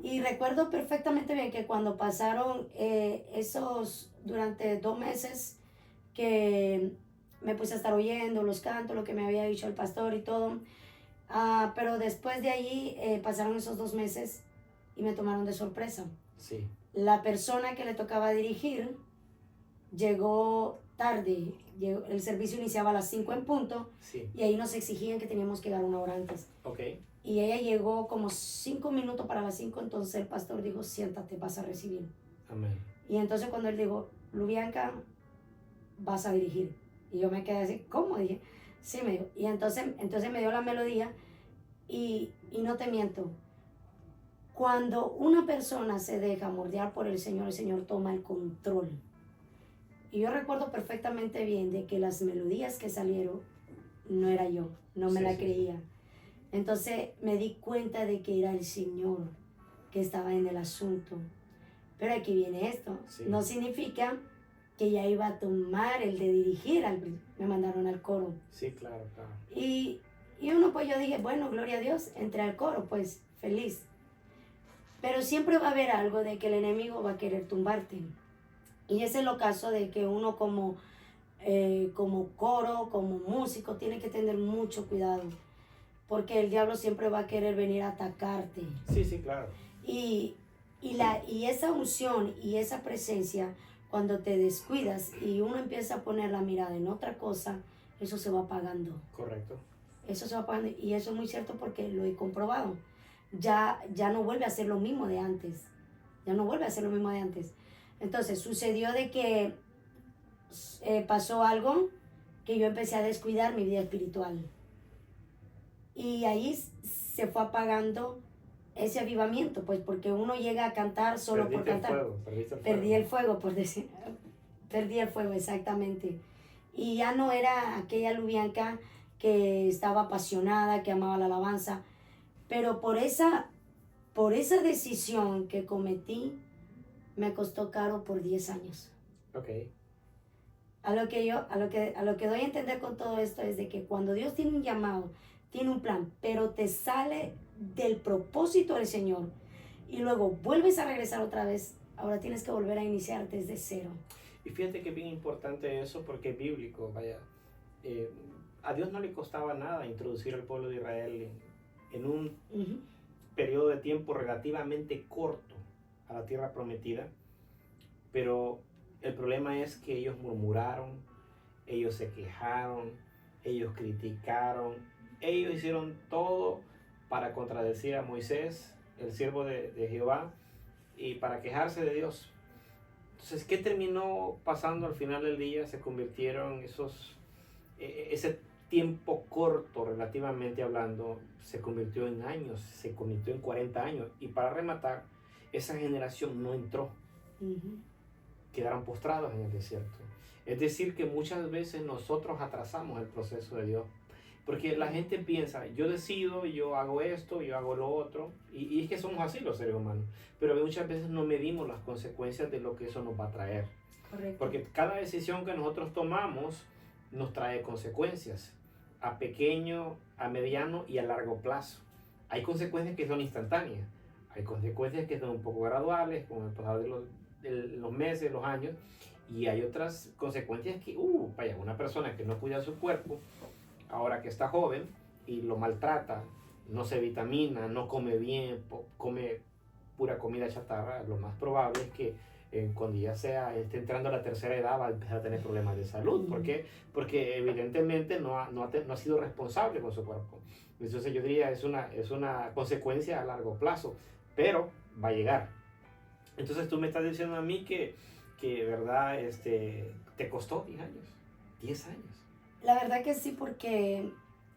Y recuerdo perfectamente bien que cuando pasaron durante 2 meses, que me puse a estar oyendo los cantos, lo que me había dicho el pastor y todo. Pero después de allí pasaron esos 2 meses y me tomaron de sorpresa. Sí. La persona que le tocaba dirigir llegó tarde, el servicio iniciaba a las 5 en punto, sí, y ahí nos exigían que teníamos que llegar 1 hora antes. Okay. Y ella llegó como 5 minutos para las 5, entonces el pastor dijo, siéntate, vas a recibir. Amén. Y entonces cuando él dijo, Lubianca, vas a dirigir. Y yo me quedé así, ¿cómo? Dije, sí, me dijo. Y entonces me dio la melodía y no te miento, cuando una persona se deja moldear por el Señor toma el control. Y yo recuerdo perfectamente bien de que las melodías que salieron no era yo, no me la creía. Entonces me di cuenta de que era el Señor que estaba en el asunto. Pero aquí viene esto. Sí. No significa que ya iba a tomar el de dirigir, me mandaron al coro. Sí, claro, claro. Y yo dije, bueno, gloria a Dios, entré al coro, pues feliz. Pero siempre va a haber algo de que el enemigo va a querer tumbarte. Y ese es el caso de que uno como coro, como músico, tiene que tener mucho cuidado. Porque el diablo siempre va a querer venir a atacarte. Sí, sí, claro. Y esa unción y esa presencia, cuando te descuidas y uno empieza a poner la mirada en otra cosa, eso se va apagando. Correcto. Eso se va apagando. Y eso es muy cierto porque lo he comprobado. Ya no vuelve a ser lo mismo de antes. Ya no vuelve a ser lo mismo de antes. Entonces sucedió de que pasó algo que yo empecé a descuidar mi vida espiritual. Y ahí se fue apagando ese avivamiento, pues porque uno llega a cantar solo por cantar. Perdí el fuego, por decir. Perdí el fuego, exactamente. Y ya no era aquella Lubianca que estaba apasionada, que amaba la alabanza. Pero por esa decisión que cometí, me costó caro por 10 años. Ok. A lo que doy a entender con todo esto es de que cuando Dios tiene un llamado, tiene un plan, pero te sale del propósito del Señor y luego vuelves a regresar otra vez, ahora tienes que volver a iniciar desde cero. Y fíjate que es bien importante eso porque es bíblico, vaya. A Dios no le costaba nada introducir al pueblo de Israel en un periodo de tiempo relativamente corto a la tierra prometida, pero el problema es que ellos murmuraron, ellos se quejaron, ellos criticaron, ellos hicieron todo para contradecir a Moisés, el siervo de Jehová, y para quejarse de Dios. Entonces, ¿qué terminó pasando al final del día? Se convirtieron ese tiempo corto, relativamente hablando, se convirtió en años, se convirtió en 40 años. Y para rematar, esa generación no entró. Quedaron postrados en el desierto. Es decir, que muchas veces nosotros atrasamos el proceso de Dios. Porque la gente piensa, yo decido, yo hago esto, yo hago lo otro. Y es que somos así los seres humanos. Pero muchas veces no medimos las consecuencias de lo que eso nos va a traer. Correcto. Porque cada decisión que nosotros tomamos nos trae consecuencias. A pequeño, a mediano y a largo plazo. Hay consecuencias que son instantáneas. Hay consecuencias que son un poco graduales, con el pasar de los meses, los años. Y hay otras consecuencias que, vaya, una persona que no cuida su cuerpo, ahora que está joven y lo maltrata, no se vitamina, no come bien, come pura comida chatarra, lo más probable es que cuando ya esté entrando a la tercera edad va a empezar a tener problemas de salud. ¿Por qué? Porque evidentemente no ha sido responsable con su cuerpo. Entonces yo diría es una consecuencia a largo plazo, pero va a llegar. Entonces tú me estás diciendo a mí que verdad, te costó 10 años. 10 años. La verdad que sí, porque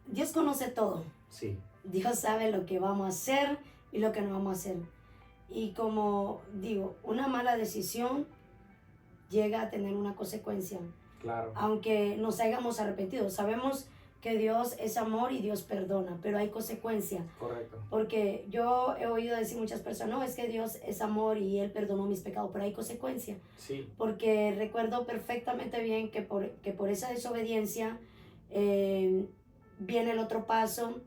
Dios conoce todo. Sí. Dios sabe lo que vamos a hacer y lo que no vamos a hacer. Y como digo, una mala decisión llega a tener una consecuencia. Claro. Aunque nos hayamos arrepentido. Sabemos que Dios es amor y Dios perdona, pero hay consecuencia. Correcto. Porque yo he oído decir muchas personas, no, es que Dios es amor y Él perdonó mis pecados, pero hay consecuencia. Sí. Porque recuerdo perfectamente bien que por esa desobediencia viene el otro paso,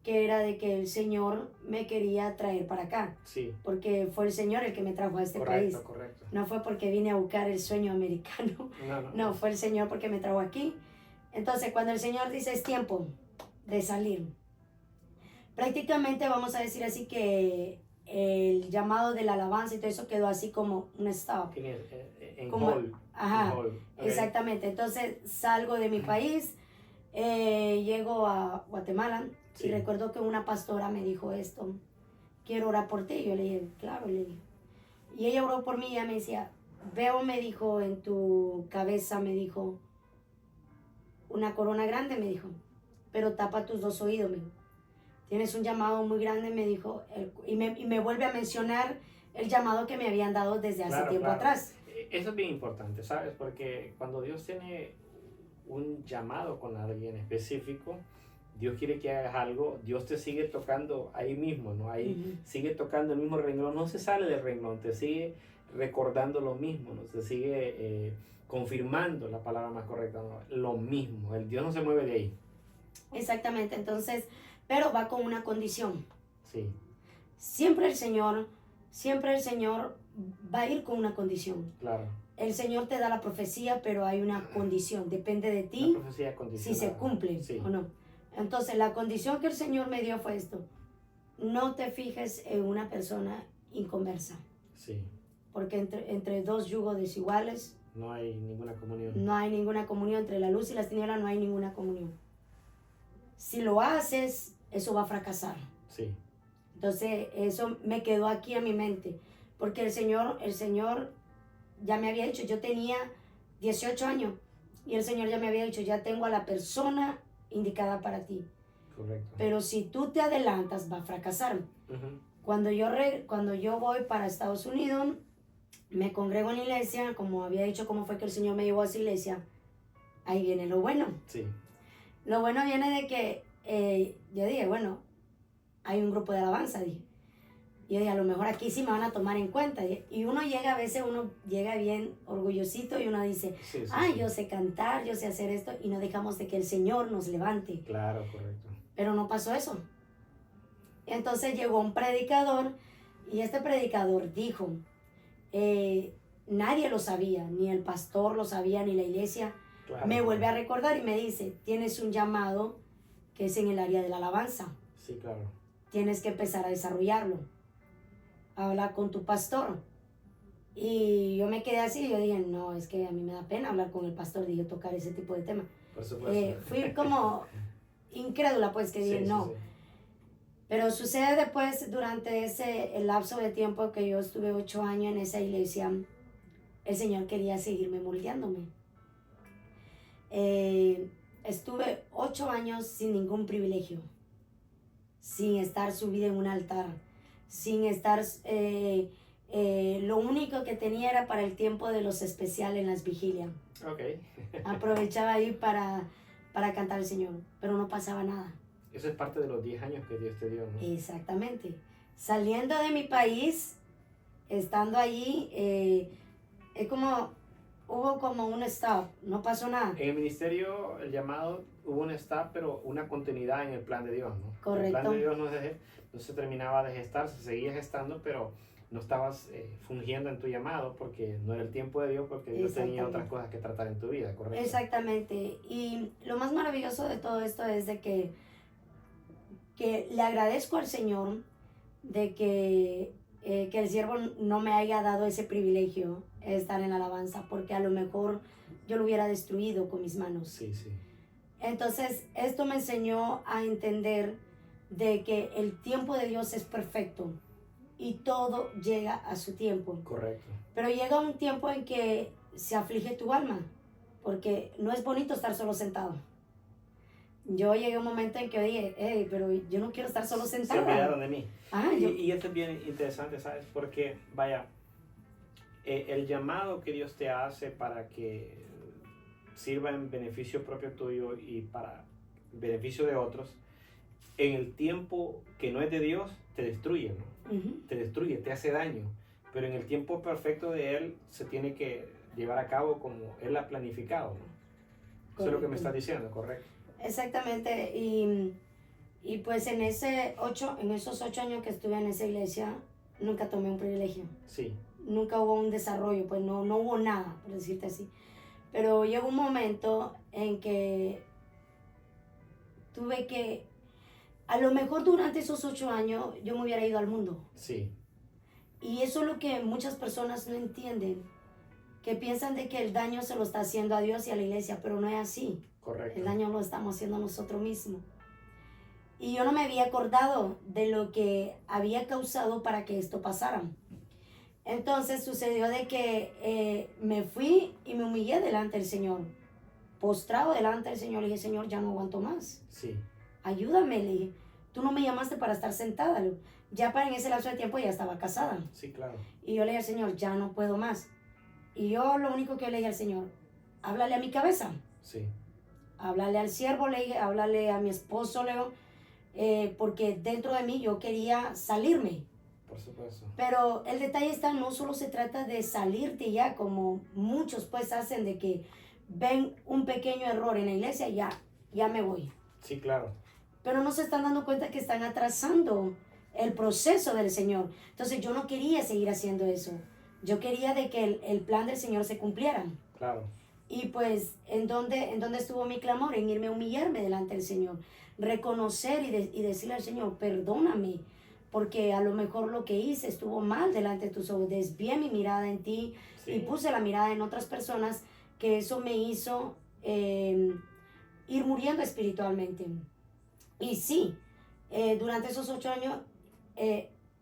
que era de que el Señor me quería traer para acá. Sí. Porque fue el Señor el que me trajo a este país. Correcto. No fue porque vine a buscar el sueño americano. No, fue el Señor porque me trajo aquí. Entonces, cuando el Señor dice es tiempo de salir, prácticamente vamos a decir así que el llamado de la alabanza y todo eso quedó así como un stop. En como, hold. Ajá, Okay. Exactamente. Entonces salgo de mi país, llego a Guatemala. Sí. Y recuerdo que una pastora me dijo esto, quiero orar por ti. Yo le dije, claro, le dije. Y ella oró por mí y ella me decía, veo, me dijo, en tu cabeza, me dijo, una corona grande, me dijo, pero tapa tus dos oídos, me dijo. tienes un llamado muy grande, me dijo, y me vuelve a mencionar el llamado que me habían dado desde hace tiempo atrás. Eso es bien importante, ¿sabes? Porque cuando Dios tiene un llamado con alguien específico, Dios quiere que hagas algo, Dios te sigue tocando ahí mismo, ¿no? Ahí sigue tocando el mismo renglón, no se sale del renglón, te sigue recordando lo mismo, ¿no? Te sigue confirmando, la palabra más correcta, ¿no? Lo mismo, el Dios no se mueve de ahí. Exactamente, entonces, pero va con una condición. Sí. Siempre el Señor va a ir con una condición. Claro. El Señor te da la profecía, pero hay una condición, depende de ti si se cumple o no. Entonces, la condición que el Señor me dio fue esto: no te fijes en una persona inconversa. Sí. Porque entre dos yugos desiguales no hay ninguna comunión. No hay ninguna comunión entre la luz y las tinieblas, no hay ninguna comunión. Si lo haces, eso va a fracasar. Sí. Entonces, eso me quedó aquí en mi mente, porque el Señor ya me había dicho, yo tenía 18 años, y el Señor ya me había dicho, ya tengo a la persona indicada para ti. Correcto. Pero si tú te adelantas, va a fracasar. Cuando yo voy para Estados Unidos, me congrego en la iglesia, como había dicho, cómo fue que el Señor me llevó a esa iglesia, ahí viene lo bueno. Sí. Lo bueno viene de que yo dije, bueno, hay un grupo de alabanza, dije. Y yo dije, a lo mejor aquí sí me van a tomar en cuenta. Y uno llega, a veces uno llega bien orgullosito y uno dice, yo sé cantar, yo sé hacer esto, y no dejamos de que el Señor nos levante. Claro, correcto. Pero no pasó eso. Entonces llegó un predicador, y este predicador dijo, nadie lo sabía, ni el pastor lo sabía, ni la iglesia. Claro. Me vuelve a recordar y me dice, tienes un llamado que es en el área de la alabanza. Sí, claro. Tienes que empezar a desarrollarlo. Habla con tu pastor. Y yo me quedé así, yo dije, no, es que a mí me da pena hablar con el pastor, dije, tocar ese tipo de tema. Por supuesto. Fui como incrédula, pues, que dije, no. Sí. Pero sucede después, durante el lapso de tiempo que yo estuve 8 años en esa iglesia, el Señor quería seguirme moldeándome. Estuve 8 años sin ningún privilegio, sin estar subida en un altar, sin estar, lo único que tenía era para el tiempo de los especiales en las vigilias. Okay. Aprovechaba ahí para cantar al Señor, pero no pasaba nada. Eso es parte de los 10 años que Dios te dio, ¿no? Exactamente. Saliendo de mi país, estando allí, es como, hubo como un stop, no pasó nada. En el ministerio, el llamado, hubo un stop, pero una continuidad en el plan de Dios, ¿no? Correcto. El plan de Dios no se terminaba de gestar, se seguía gestando, pero no estabas fungiendo en tu llamado porque no era el tiempo de Dios, porque Dios tenía otras cosas que tratar en tu vida, ¿correcto? Exactamente. Y lo más maravilloso de todo esto es de que le agradezco al Señor de que el siervo no me haya dado ese privilegio de estar en la alabanza, porque a lo mejor yo lo hubiera destruido con mis manos. Sí, sí. Entonces, esto me enseñó a entender de que el tiempo de Dios es perfecto y todo llega a su tiempo. Correcto. Pero llega un tiempo en que se aflige tu alma, porque no es bonito estar solo sentado. Yo llegué a un momento en que dije, pero yo no quiero estar solo sentada. Se olvidaron de mí. Y esto es bien interesante, ¿sabes? Porque, vaya, el llamado que Dios te hace para que sirva en beneficio propio tuyo y para beneficio de otros, en el tiempo que no es de Dios, te destruye, ¿no? Te destruye, te hace daño. Pero en el tiempo perfecto de Él, se tiene que llevar a cabo como Él ha planificado, ¿no? Eso es lo que me estás diciendo, ¿correcto? Exactamente, y pues en esos 8 años que estuve en esa iglesia, nunca tomé un privilegio. Sí. Nunca hubo un desarrollo, pues no hubo nada, por decirte así. Pero llegó un momento en que tuve que, a lo mejor durante esos 8 años, yo me hubiera ido al mundo. Sí. Y eso es lo que muchas personas no entienden, que piensan de que el daño se lo está haciendo a Dios y a la iglesia, pero no es así. Correcto. El daño lo estamos haciendo nosotros mismos. Y yo no me había acordado de lo que había causado para que esto pasara. Entonces sucedió de que me fui y me humillé delante del Señor. Postrado delante del Señor, le dije, Señor, ya no aguanto más. Sí. Ayúdame, le dije, tú no me llamaste para estar sentada. Le digo, ya para en ese lapso de tiempo ya estaba casada. Sí, claro. Y yo le dije al Señor, ya no puedo más. Y yo lo único que le dije al Señor, háblale a mi cabeza. Sí. Háblale al siervo, le dije, háblale a mi esposo, Leo, porque dentro de mí yo quería salirme. Por supuesto. Pero el detalle está, no solo se trata de salirte ya, como muchos pues hacen, de que ven un pequeño error en la iglesia, ya me voy. Sí, claro. Pero no se están dando cuenta que están atrasando el proceso del Señor. Entonces yo no quería seguir haciendo eso. Yo quería de que el plan del Señor se cumpliera. Claro. Y pues, ¿en dónde estuvo mi clamor? En irme a humillarme delante del Señor. Reconocer y decirle al Señor, perdóname, porque a lo mejor lo que hice estuvo mal delante de tus ojos. Desvié mi mirada en ti Sí. y puse la mirada en otras personas, que eso me hizo ir muriendo espiritualmente. Y sí, durante esos 8 años,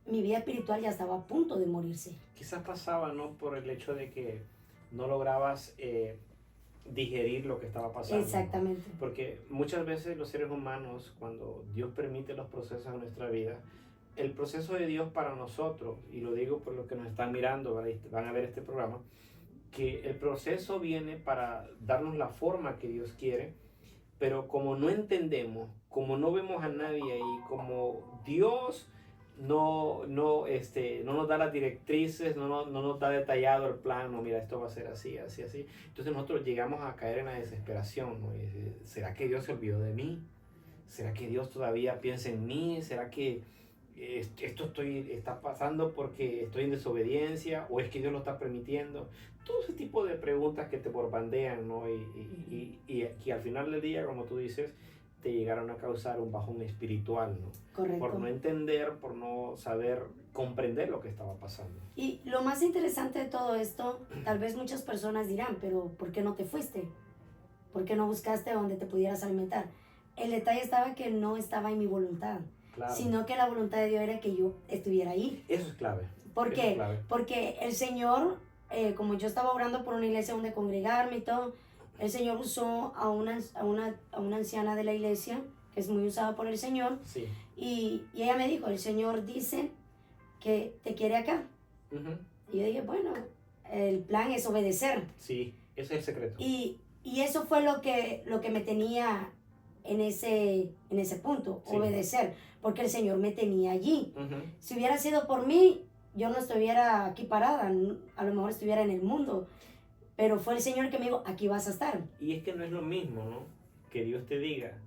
mi vida espiritual ya estaba a punto de morirse. Quizás pasaba, ¿no? Por el hecho de que no lograbas digerir lo que estaba pasando. Exactamente. Porque muchas veces los seres humanos, cuando Dios permite los procesos en nuestra vida, el proceso de Dios para nosotros, y lo digo por los que nos están mirando, van a ver este programa, que el proceso viene para darnos la forma que Dios quiere, pero como no entendemos, como no vemos a nadie ahí, como Dios no nos da las directrices, no nos da detallado el plan, no, mira, esto va a ser así, así, así. Entonces nosotros llegamos a caer en la desesperación, ¿no? ¿Será que Dios se olvidó de mí? ¿Será que Dios todavía piensa en mí? ¿Será que esto está pasando porque estoy en desobediencia? ¿O es que Dios lo está permitiendo? Todo ese tipo de preguntas que te borbandean, ¿no? Y al final del día, como tú dices, te llegaron a causar un bajón espiritual, ¿no? Correcto. Por no entender, por no saber comprender lo que estaba pasando. Y lo más interesante de todo esto, tal vez muchas personas dirán, pero ¿por qué no te fuiste? ¿Por qué no buscaste donde te pudieras alimentar? El detalle estaba que no estaba en mi voluntad, Claro. sino que la voluntad de Dios era que yo estuviera ahí. Eso es clave. ¿Por Eso qué? es clave. Porque el Señor, como yo estaba orando por una iglesia donde congregarme y todo, el Señor usó a una anciana de la iglesia, que es muy usada por el Señor, Sí. y ella me dijo, el Señor dice que te quiere acá. Uh-huh. Y yo dije, bueno, el plan es obedecer. Sí, ese es el secreto. Y eso fue lo que me tenía en ese punto, Sí. obedecer, porque el Señor me tenía allí. Uh-huh. Si hubiera sido por mí, yo no estuviera aquí parada, a lo mejor estuviera en el mundo, pero fue el Señor que me dijo, aquí vas a estar. Y es que no es lo mismo, ¿no? Que Dios te diga,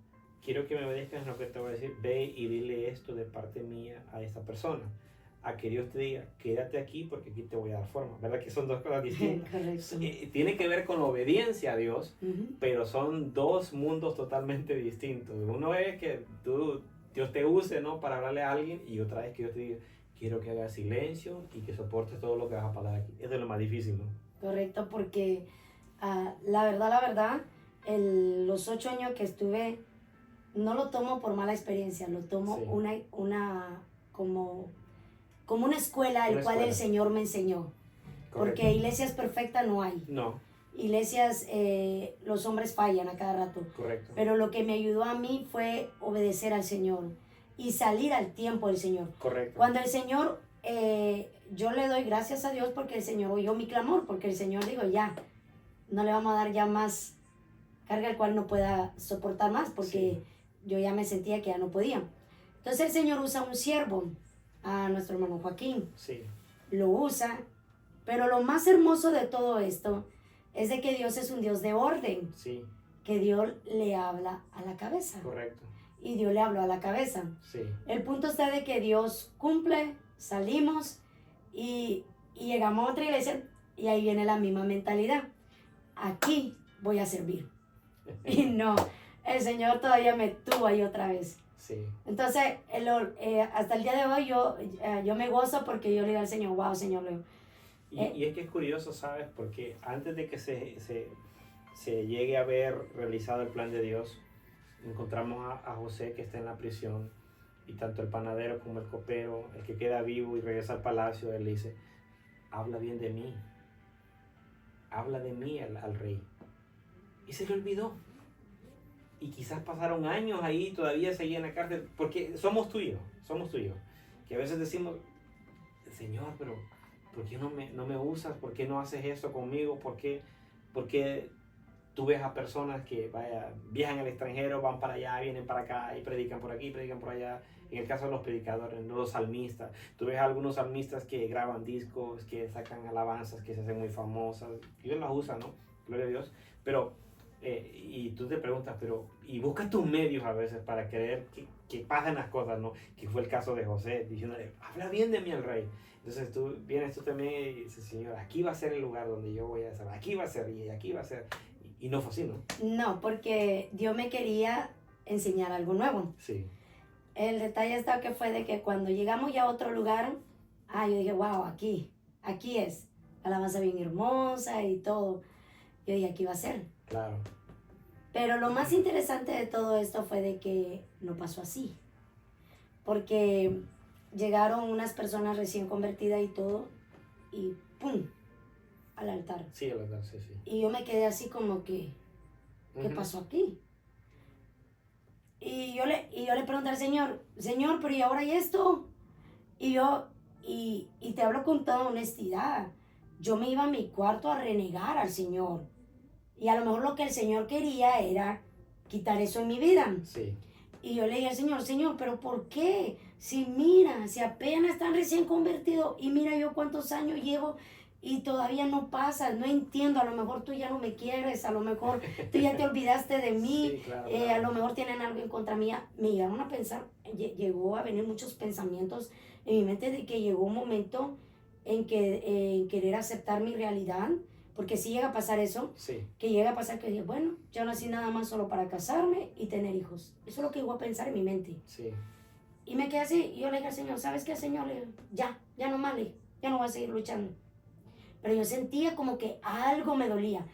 quiero que me obedezcas en lo que te voy a decir, ve y dile esto de parte mía a esta persona. A que Dios te diga, quédate aquí porque aquí te voy a dar forma. ¿Verdad que son dos cosas distintas? Correcto. Tiene que ver con la obediencia a Dios, Uh-huh. pero son dos mundos totalmente distintos. Uno es que Dios te use, ¿no? Para hablarle a alguien, y otra es que Dios te diga, quiero que hagas silencio y que soportes todo lo que vas a hablar aquí. Eso es lo más difícil, ¿no? Correcto, porque la verdad, los 8 años que estuve, no lo tomo por mala experiencia, lo tomo Sí. como una escuela, el Una cual el escuela. Señor me enseñó. Correcto. Porque iglesias perfectas no hay. No, Iglesias, los hombres fallan a cada rato. correcto. Pero lo que me ayudó a mí fue obedecer al Señor y salir al tiempo del Señor. Correcto. Cuando el Señor, yo le doy gracias a Dios porque el Señor oyó mi clamor, porque el Señor dijo, ya, no le vamos a dar ya más carga al cual no pueda soportar más, porque yo ya me sentía que ya no podía. Entonces el Señor usa un siervo, a nuestro hermano Joaquín, Sí, lo usa, pero lo más hermoso de todo esto es de que Dios es un Dios de orden, sí, que Dios le habla a la cabeza, correcto. y Dios le habló a la cabeza. Sí, El punto está de que Dios cumple, salimos y llegamos a otra iglesia y ahí viene la misma mentalidad. Aquí voy a servir. Y no, el Señor todavía me tuvo ahí otra vez. sí, Entonces, hasta el día de hoy yo me gozo porque yo le digo al Señor, wow, Señor, y es que es curioso, ¿sabes? Porque antes de que se llegue a ver realizado el plan de Dios, encontramos a José que está en la prisión, y tanto el panadero como el copero, el que queda vivo y regresa al palacio, él le dice, habla bien de mí al rey. Y se le olvidó. Y quizás pasaron años ahí y todavía seguía en la cárcel, porque somos tuyos, que a veces decimos, Señor, pero ¿por qué no me usas? ¿Por qué no haces esto conmigo? ¿Por qué tú ves a personas que viajan al extranjero, van para allá, vienen para acá y predican por aquí, predican por allá? En el caso de los predicadores, no los salmistas. Tú ves a algunos salmistas que graban discos, que sacan alabanzas, que se hacen muy famosas. Y Dios las usa, ¿no? Gloria a Dios. Pero, y tú te preguntas, y buscas tus medios a veces para creer que pasan las cosas, ¿no? Que fue el caso de José, diciéndole, habla bien de mí al rey. Entonces tú vienes tú también y dices, Señor, aquí va a ser el lugar donde yo voy a estar, aquí va a ser, y aquí va a ser. Y no fue así, ¿no? No, porque Dios me quería enseñar algo nuevo. Sí. El detalle está que fue de que cuando llegamos ya a otro lugar, yo dije, wow, aquí es. La alabanza bien hermosa y todo. Yo dije, aquí va a ser. Claro. Pero lo más interesante de todo esto fue de que no pasó así. Porque llegaron unas personas recién convertidas y todo, y ¡pum! Al altar. Sí, al altar, sí. Y yo me quedé así como que, ¿qué pasó aquí? Y yo le pregunté al Señor, pero ¿y ahora y esto? Y te hablo con toda honestidad, yo me iba a mi cuarto a renegar al Señor. Y a lo mejor lo que el Señor quería era quitar eso en mi vida. Sí. Y yo le dije al Señor, ¿pero por qué? Si mira, si apenas están recién convertidos y mira yo cuántos años llevo y todavía no pasa, no entiendo, a lo mejor tú ya no me quieres, a lo mejor tú ya te olvidaste de mí, Sí, claro, a lo mejor tienen algo en contra mía. Me llegaron a pensar, llegó a venir muchos pensamientos en mi mente de que llegó un momento en querer aceptar mi realidad, porque si llega a pasar eso, sí. que llega a pasar que dije, bueno, yo nací nada más solo para casarme y tener hijos. Eso es lo que llegó a pensar en mi mente. Sí. Y me quedé así, y yo le dije al Señor, ¿sabes qué, Señor? Le dije, ya no más, ya no voy a seguir luchando. Pero yo sentía como que algo me dolía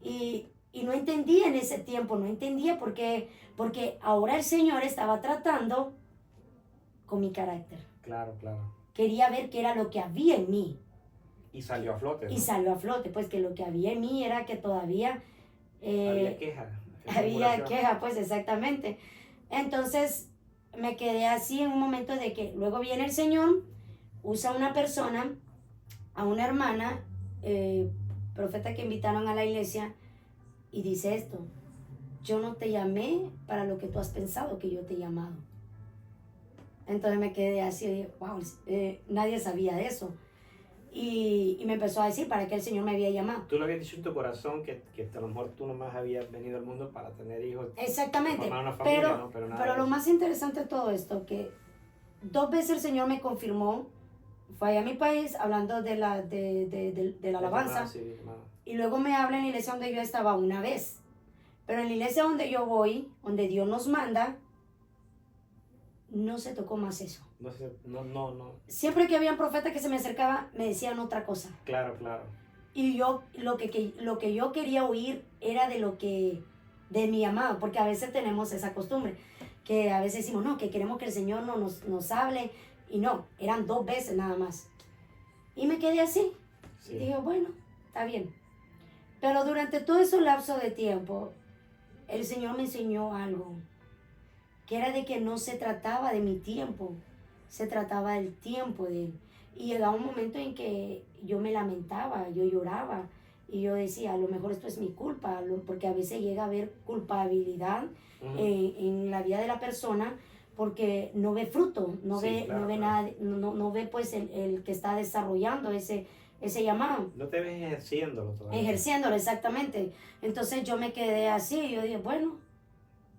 y no entendía en ese tiempo, no entendía porque ahora el Señor estaba tratando con mi carácter. Claro. Quería ver qué era lo que había en mí. Y salió a flote, ¿no? Y salió a flote, pues que lo que había en mí era que todavía... había queja. Había queja, pues exactamente. Entonces me quedé así en un momento de que luego viene el Señor, usa a una persona, a una hermana, profeta que invitaron a la iglesia, y dice esto, yo no te llamé para lo que tú has pensado que yo te he llamado. Entonces me quedé así, wow, nadie sabía de eso. Y me empezó a decir para qué el Señor me había llamado. Tú lo habías dicho en tu corazón que a lo mejor tú nomás habías venido al mundo para tener hijos. Exactamente. Formar una familia, ¿no? Pero lo más interesante de todo esto, que 2 veces el Señor me confirmó, fue allá a mi país hablando de la alabanza, y luego me habla en la iglesia donde yo estaba una vez. Pero en la iglesia donde yo voy, donde Dios nos manda, no se tocó más eso. No. Siempre que había un profeta que se me acercaba, me decían otra cosa. Claro. Y yo, lo que yo quería oír era de mi amado, porque a veces tenemos esa costumbre, que a veces decimos, no, que queremos que el Señor nos hable, y no, eran 2 veces nada más. Y me quedé así. Sí. Y dije, bueno, está bien. Pero durante todo ese lapso de tiempo, el Señor me enseñó algo, que era de que no se trataba de mi tiempo, se trataba del tiempo de Él. Y llegaba un momento en que yo me lamentaba, yo lloraba, y yo decía, a lo mejor esto es mi culpa, porque a veces llega a haber culpabilidad en la vida de la persona, porque no ve fruto, no ve nada, no ve pues el que está desarrollando ese llamado. No te ves ejerciéndolo todavía. Ejerciéndolo, exactamente. Entonces yo me quedé así, y yo dije, bueno,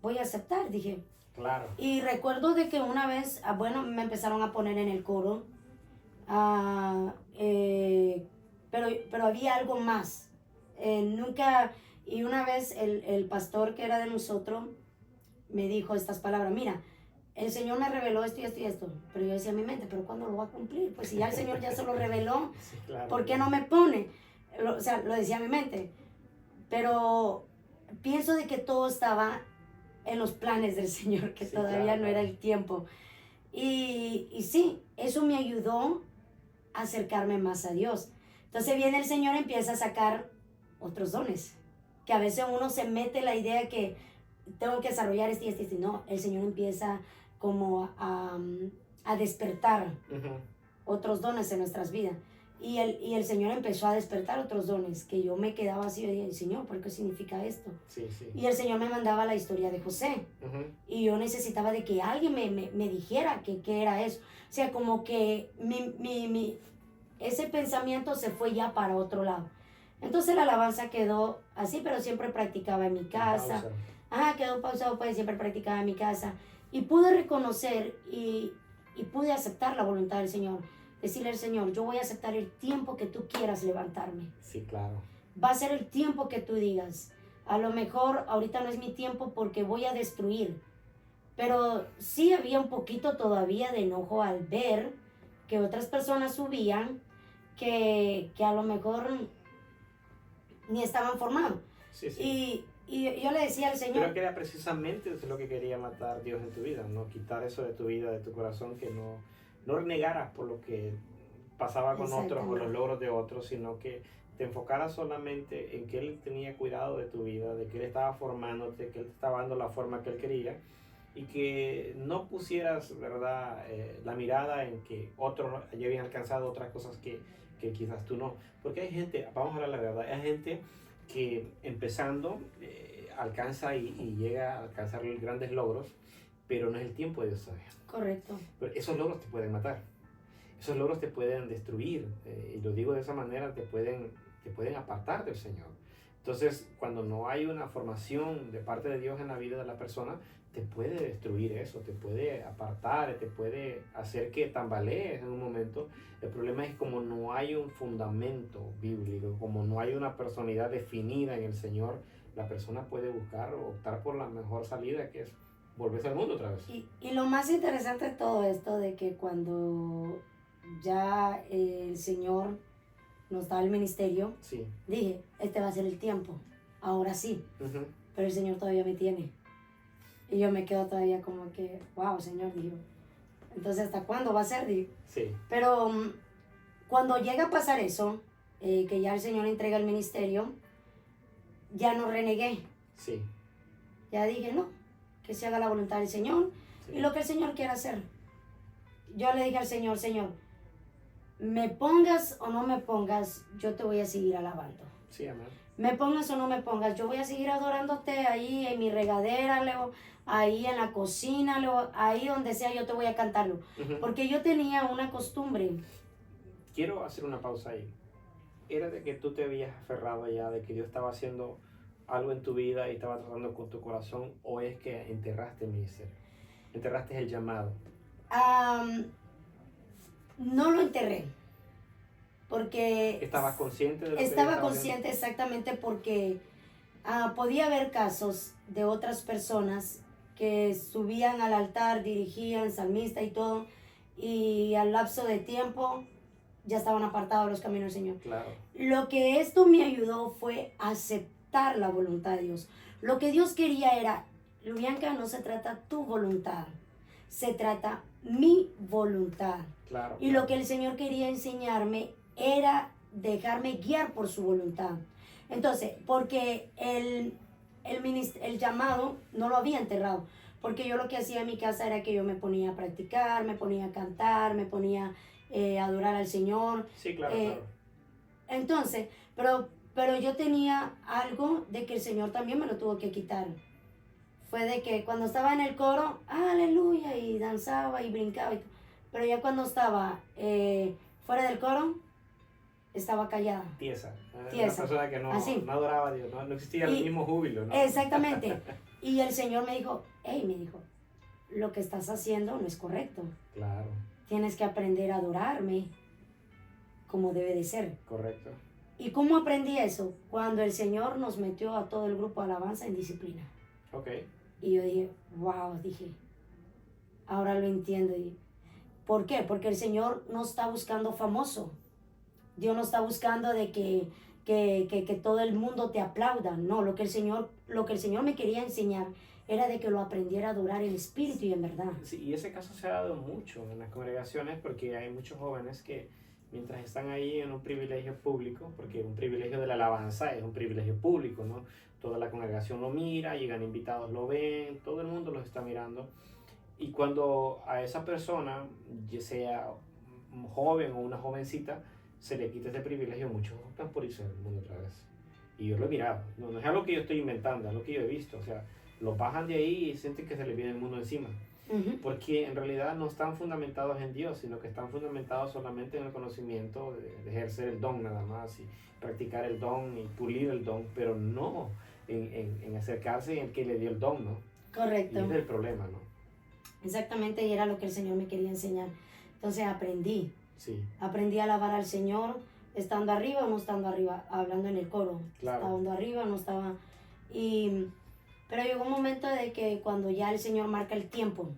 voy a aceptar, dije. Claro. Y recuerdo de que una vez, me empezaron a poner en el coro, pero había algo más. Y una vez el pastor que era de nosotros me dijo estas palabras, mira, el Señor me reveló esto y esto y esto, pero yo decía en mi mente, pero ¿cuándo lo va a cumplir? Pues si ya el Señor ya se lo reveló, sí, claro, ¿por qué no me pone? Lo decía en mi mente, pero pienso de que todo estaba en los planes del Señor, que sí, todavía claro, no era el tiempo. Y sí, eso me ayudó a acercarme más a Dios. Entonces viene el Señor y empieza a sacar otros dones. que a veces uno se mete la idea que tengo que desarrollar este. No, el Señor empieza como a despertar Ujú. otros dones en nuestras vidas. Y el Señor empezó a despertar otros dones, que yo me quedaba así y dije, Señor, ¿por qué significa esto? Sí, sí. Y el Señor me mandaba la historia de José. Ujú. Y yo necesitaba de que alguien me dijera qué era eso. O sea, como que ese pensamiento se fue ya para otro lado. Entonces la alabanza quedó así, pero siempre practicaba en mi En casa. pausa. Quedó pausado, pues siempre practicaba en mi casa. Y pude reconocer y pude aceptar la voluntad del Señor. Decirle al Señor, yo voy a aceptar el tiempo que tú quieras levantarme. Sí, claro. Va a ser el tiempo que tú digas. A lo mejor ahorita no es mi tiempo porque voy a destruir. Pero sí había un poquito todavía de enojo al ver que otras personas subían que a lo mejor ni estaban formados. Sí, sí. Y yo le decía al Señor, Creo que era precisamente eso lo que quería matar Dios en tu vida, ¿no? Quitar eso de tu vida, de tu corazón, que no renegaras por lo que pasaba con otros o los exactamente, logros de otros, sino que te enfocaras solamente en que Él tenía cuidado de tu vida, de que Él estaba formándote, que Él te estaba dando la forma que Él quería, y que no pusieras, ¿verdad?, la mirada en que otros ya habían alcanzado otras cosas que quizás tú no. Porque hay gente, vamos a hablar la verdad, hay gente que empezando alcanza y llega a alcanzar grandes logros, pero no es el tiempo de Dios todavía. correcto. Pero esos logros te pueden matar, esos logros te pueden destruir, y lo digo de esa manera, te pueden apartar del Señor. Entonces, cuando no hay una formación de parte de Dios en la vida de la persona, te puede destruir eso, te puede apartar, te puede hacer que tambalees en un momento. El problema es como no hay un fundamento bíblico, como no hay una personalidad definida en el Señor, la persona puede buscar o optar por la mejor salida, que es volverse al mundo otra vez. Y lo más interesante de todo esto, de que cuando ya el Señor nos da el ministerio, Sí. dije, este va a ser el tiempo, ahora sí, Ujú. pero el Señor todavía me tiene. Y yo me quedo todavía como que, wow, Señor, digo, entonces ¿hasta cuándo va a ser? Digo. Sí. Pero cuando llega a pasar eso, que ya el Señor entrega el ministerio, ya no renegué, Sí. ya dije, no, que se haga la voluntad del Señor y Sí. lo que el Señor quiera hacer. Yo le dije al Señor, Señor, me pongas o no me pongas, yo te voy a seguir alabando. Sí, amén. Me pongas o no me pongas, yo voy a seguir adorándote ahí en mi regadera, Leo, ahí en la cocina, Leo, ahí donde sea yo te voy a cantarlo. Ujú. Porque yo tenía una costumbre. Quiero hacer una pausa ahí. ¿Era de que tú te habías aferrado ya, de que Dios estaba haciendo algo en tu vida y estaba tratando con tu corazón, o es que enterraste el ministerio? Enterraste el llamado. am, no lo enterré, porque ¿Estabas consciente de lo que Dios estaba estaba haciendo? consciente exactamente porque podía haber casos de otras personas que subían al altar, dirigían, salmista y todo, y al lapso de tiempo ya estaban apartados los caminos del Señor. Claro. Lo que esto me ayudó fue aceptar la voluntad de Dios. Lo que Dios quería era, Lubianca, no se trata tu voluntad, se trata mi voluntad. Claro. Y lo que el Señor quería enseñarme era dejarme guiar por su voluntad. Entonces, porque el llamado no lo había enterrado, porque yo lo que hacía en mi casa era que yo me ponía a practicar, me ponía a cantar, me ponía a adorar al Señor. Sí, claro, Eh, claro. Entonces, pero yo tenía algo de que el Señor también me lo tuvo que quitar. Fue de que cuando estaba en el coro, aleluya, y danzaba y brincaba, pero ya cuando estaba fuera del coro, estaba callada. Tiesa. Tiesa. Una persona que Así. no adoraba a Dios, no existía el Y- mismo júbilo, ¿no? Exactamente. Y el Señor me dijo, hey, me dijo, lo que estás haciendo no es correcto. Claro, Tienes que aprender a adorarme como debe de ser. correcto. ¿Y cómo aprendí eso? Cuando el Señor nos metió a todo el grupo de alabanza en disciplina. Ok. Y yo dije, wow, dije, ahora lo entiendo. ¿Por qué? Porque el Señor no está buscando famoso. Dios no está buscando de que todo el mundo te aplauda. No, lo que el Señor me quería enseñar era de que lo aprendiera a adorar en espíritu y en verdad. Sí, y ese caso se ha dado mucho en las congregaciones porque hay muchos jóvenes que mientras están ahí en un privilegio público, porque un privilegio de la alabanza es un privilegio público, ¿no? toda la congregación lo mira, llegan invitados, lo ven, todo el mundo los está mirando. Y cuando a esa persona, ya sea un joven o una jovencita, se le quita ese privilegio, muchos optan por irse del mundo otra vez. Y yo lo he mirado, no es algo que yo estoy inventando, es algo que yo he visto. O sea, los bajan de ahí y sienten que se les viene el mundo encima. Porque en realidad no están fundamentados en Dios, sino que están fundamentados solamente en el conocimiento de ejercer el don nada más, y practicar el don y pulir el don, pero no en acercarse en el que le dio el don, ¿no? Correcto. Y ese es el problema, ¿no? Exactamente, y era lo que el Señor me quería enseñar. Entonces aprendí. Sí. Aprendí a alabar al Señor, estando arriba o no estando arriba, hablando en el coro. Claro. Estando arriba o no estaba. Pero llegó un momento de que cuando ya el Señor marca el tiempo,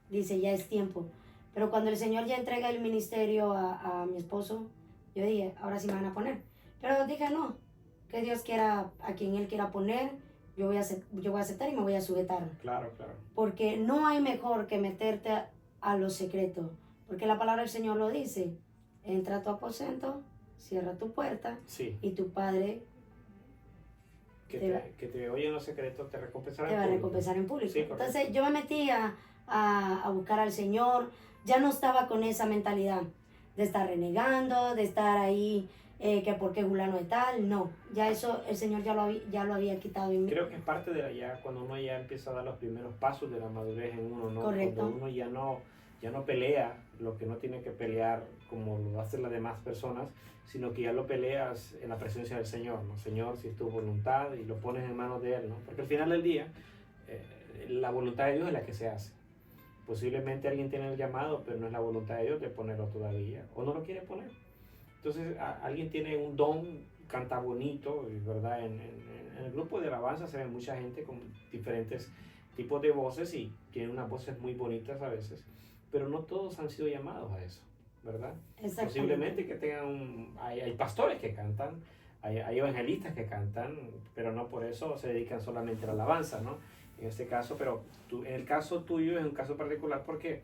dice ya es tiempo. Pero cuando el Señor ya entrega el ministerio a mi esposo, yo dije, ahora sí me van a poner. Pero dije, no, que Dios quiera, a quien Él quiera poner, yo voy a aceptar y me voy a sujetar. Claro, claro. Porque no hay mejor que meterte a lo secreto. Porque la palabra del Señor lo dice. Entra a tu aposento, cierra tu puerta, sí, y tu Padre que te oye en los secretos te recompensará te va a recompensar en público. Sí, entonces yo me metí a buscar al Señor. Ya no estaba con esa mentalidad de estar renegando, de estar ahí, que porque fulano es tal. No, ya eso el Señor ya lo había quitado en mí. Creo que es parte de cuando uno ya empieza a dar los primeros pasos de la madurez en uno, ¿no? Correcto. Cuando uno ya no pelea lo que no tiene que pelear como lo hacen las demás personas, sino que ya lo peleas en la presencia del Señor, ¿no? Señor, si es tu voluntad, y lo pones en manos de Él, ¿no? Porque al final del día, la voluntad de Dios es la que se hace. Posiblemente alguien tiene el llamado, pero no es la voluntad de Dios de ponerlo todavía, o no lo quiere poner. Entonces, alguien tiene un don, canta bonito, ¿verdad? En el grupo de alabanza se ve mucha gente con diferentes tipos de voces y tienen unas voces muy bonitas a veces, pero no todos han sido llamados a eso, ¿verdad? Posiblemente que tengan hay pastores que cantan, hay evangelistas que cantan, pero no por eso se dedican solamente a la alabanza, ¿no? En este caso, pero en el caso tuyo es un caso particular porque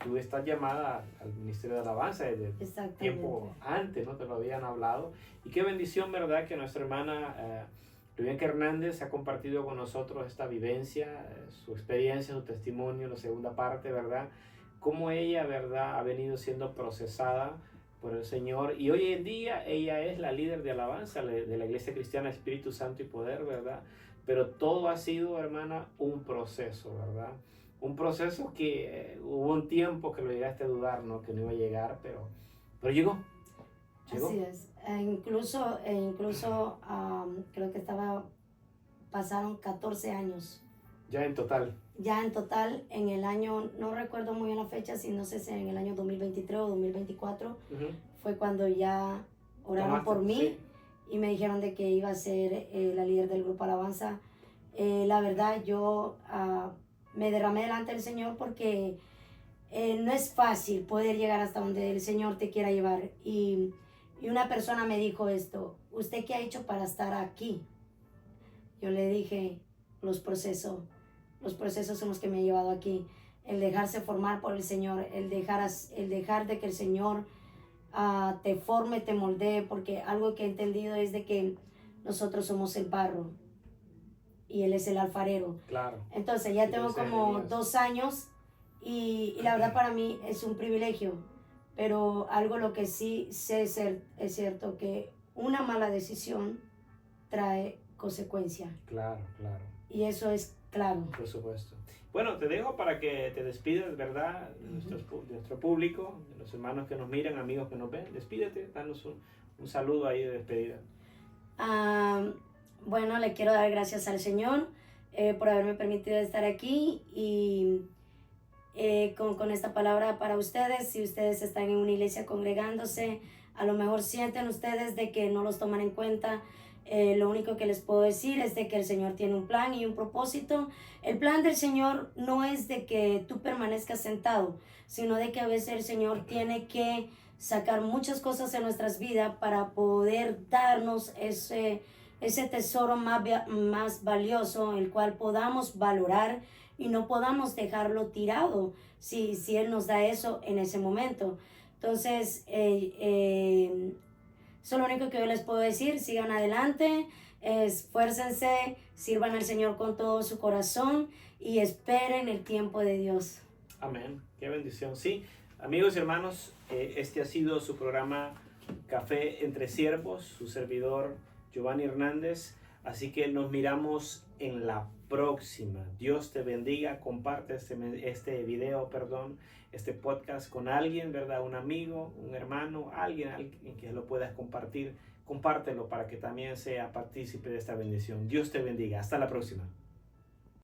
tú estás llamada al ministerio de alabanza desde tiempo antes, ¿no? Te lo habían hablado. Y qué bendición, ¿verdad? Que nuestra hermana Lubianka Hernández ha compartido con nosotros esta vivencia, su experiencia, su testimonio, la segunda parte, ¿verdad? Cómo ella, ¿verdad? Ha venido siendo procesada por el Señor. Y hoy en día ella es la líder de alabanza de la Iglesia Cristiana Espíritu Santo y Poder, ¿verdad? Pero todo ha sido, hermana, un proceso, ¿verdad? Un proceso que hubo un tiempo que lo llegaste a dudar, ¿no? Que no iba a llegar, pero llegó. Así es. Incluso creo que pasaron 14 años. Ya en total. Ya en total, en el año, no recuerdo muy bien la fecha, si no sé si en el año 2023 o 2024, fue cuando ya oraron por mí. Sí. Y me dijeron de que iba a ser la líder del grupo Alabanza. La verdad, yo me derramé delante del Señor porque no es fácil poder llegar hasta donde el Señor te quiera llevar. Y una persona me dijo esto: ¿usted qué ha hecho para estar aquí? Yo le dije, los procesos son los que me han llevado aquí. El dejarse formar por el Señor, el dejar de que el Señor te forme, te moldee, porque algo que he entendido es de que nosotros somos el barro y Él es el alfarero. Claro. Entonces ya tengo como 2 años y la verdad para mí es un privilegio, pero algo lo que sí sé es cierto, que una mala decisión trae consecuencias. Claro, claro. Y eso es claro. Por supuesto. Bueno, te dejo para que te despidas, ¿verdad? De nuestro público, de los hermanos que nos miran, amigos que nos ven. Despídete, danos un saludo ahí de despedida. Bueno, le quiero dar gracias al Señor por haberme permitido estar aquí y con esta palabra para ustedes. Si ustedes están en una iglesia congregándose, a lo mejor sienten ustedes de que no los toman en cuenta. Lo único que les puedo decir es de que el Señor tiene un plan y un propósito. El plan del Señor no es de que tú permanezcas sentado, sino de que a veces el Señor tiene que sacar muchas cosas en nuestras vidas para poder darnos ese tesoro más valioso, el cual podamos valorar y no podamos dejarlo tirado si Él nos da eso en ese momento. Entonces, eso es lo único que yo les puedo decir. Sigan adelante, Esfuércense, sirvan al Señor con todo su corazón y esperen el tiempo de Dios. Amén. Qué bendición. Sí, amigos y hermanos, este ha sido su programa Café entre Siervos, su servidor Giovanni Hernández. Así que nos miramos en la próxima. Dios te bendiga. Comparte este video, este podcast con alguien, ¿verdad? Un amigo, un hermano, alguien que lo puedas compartir. Compártelo para que también sea partícipe de esta bendición. Dios te bendiga. Hasta la próxima.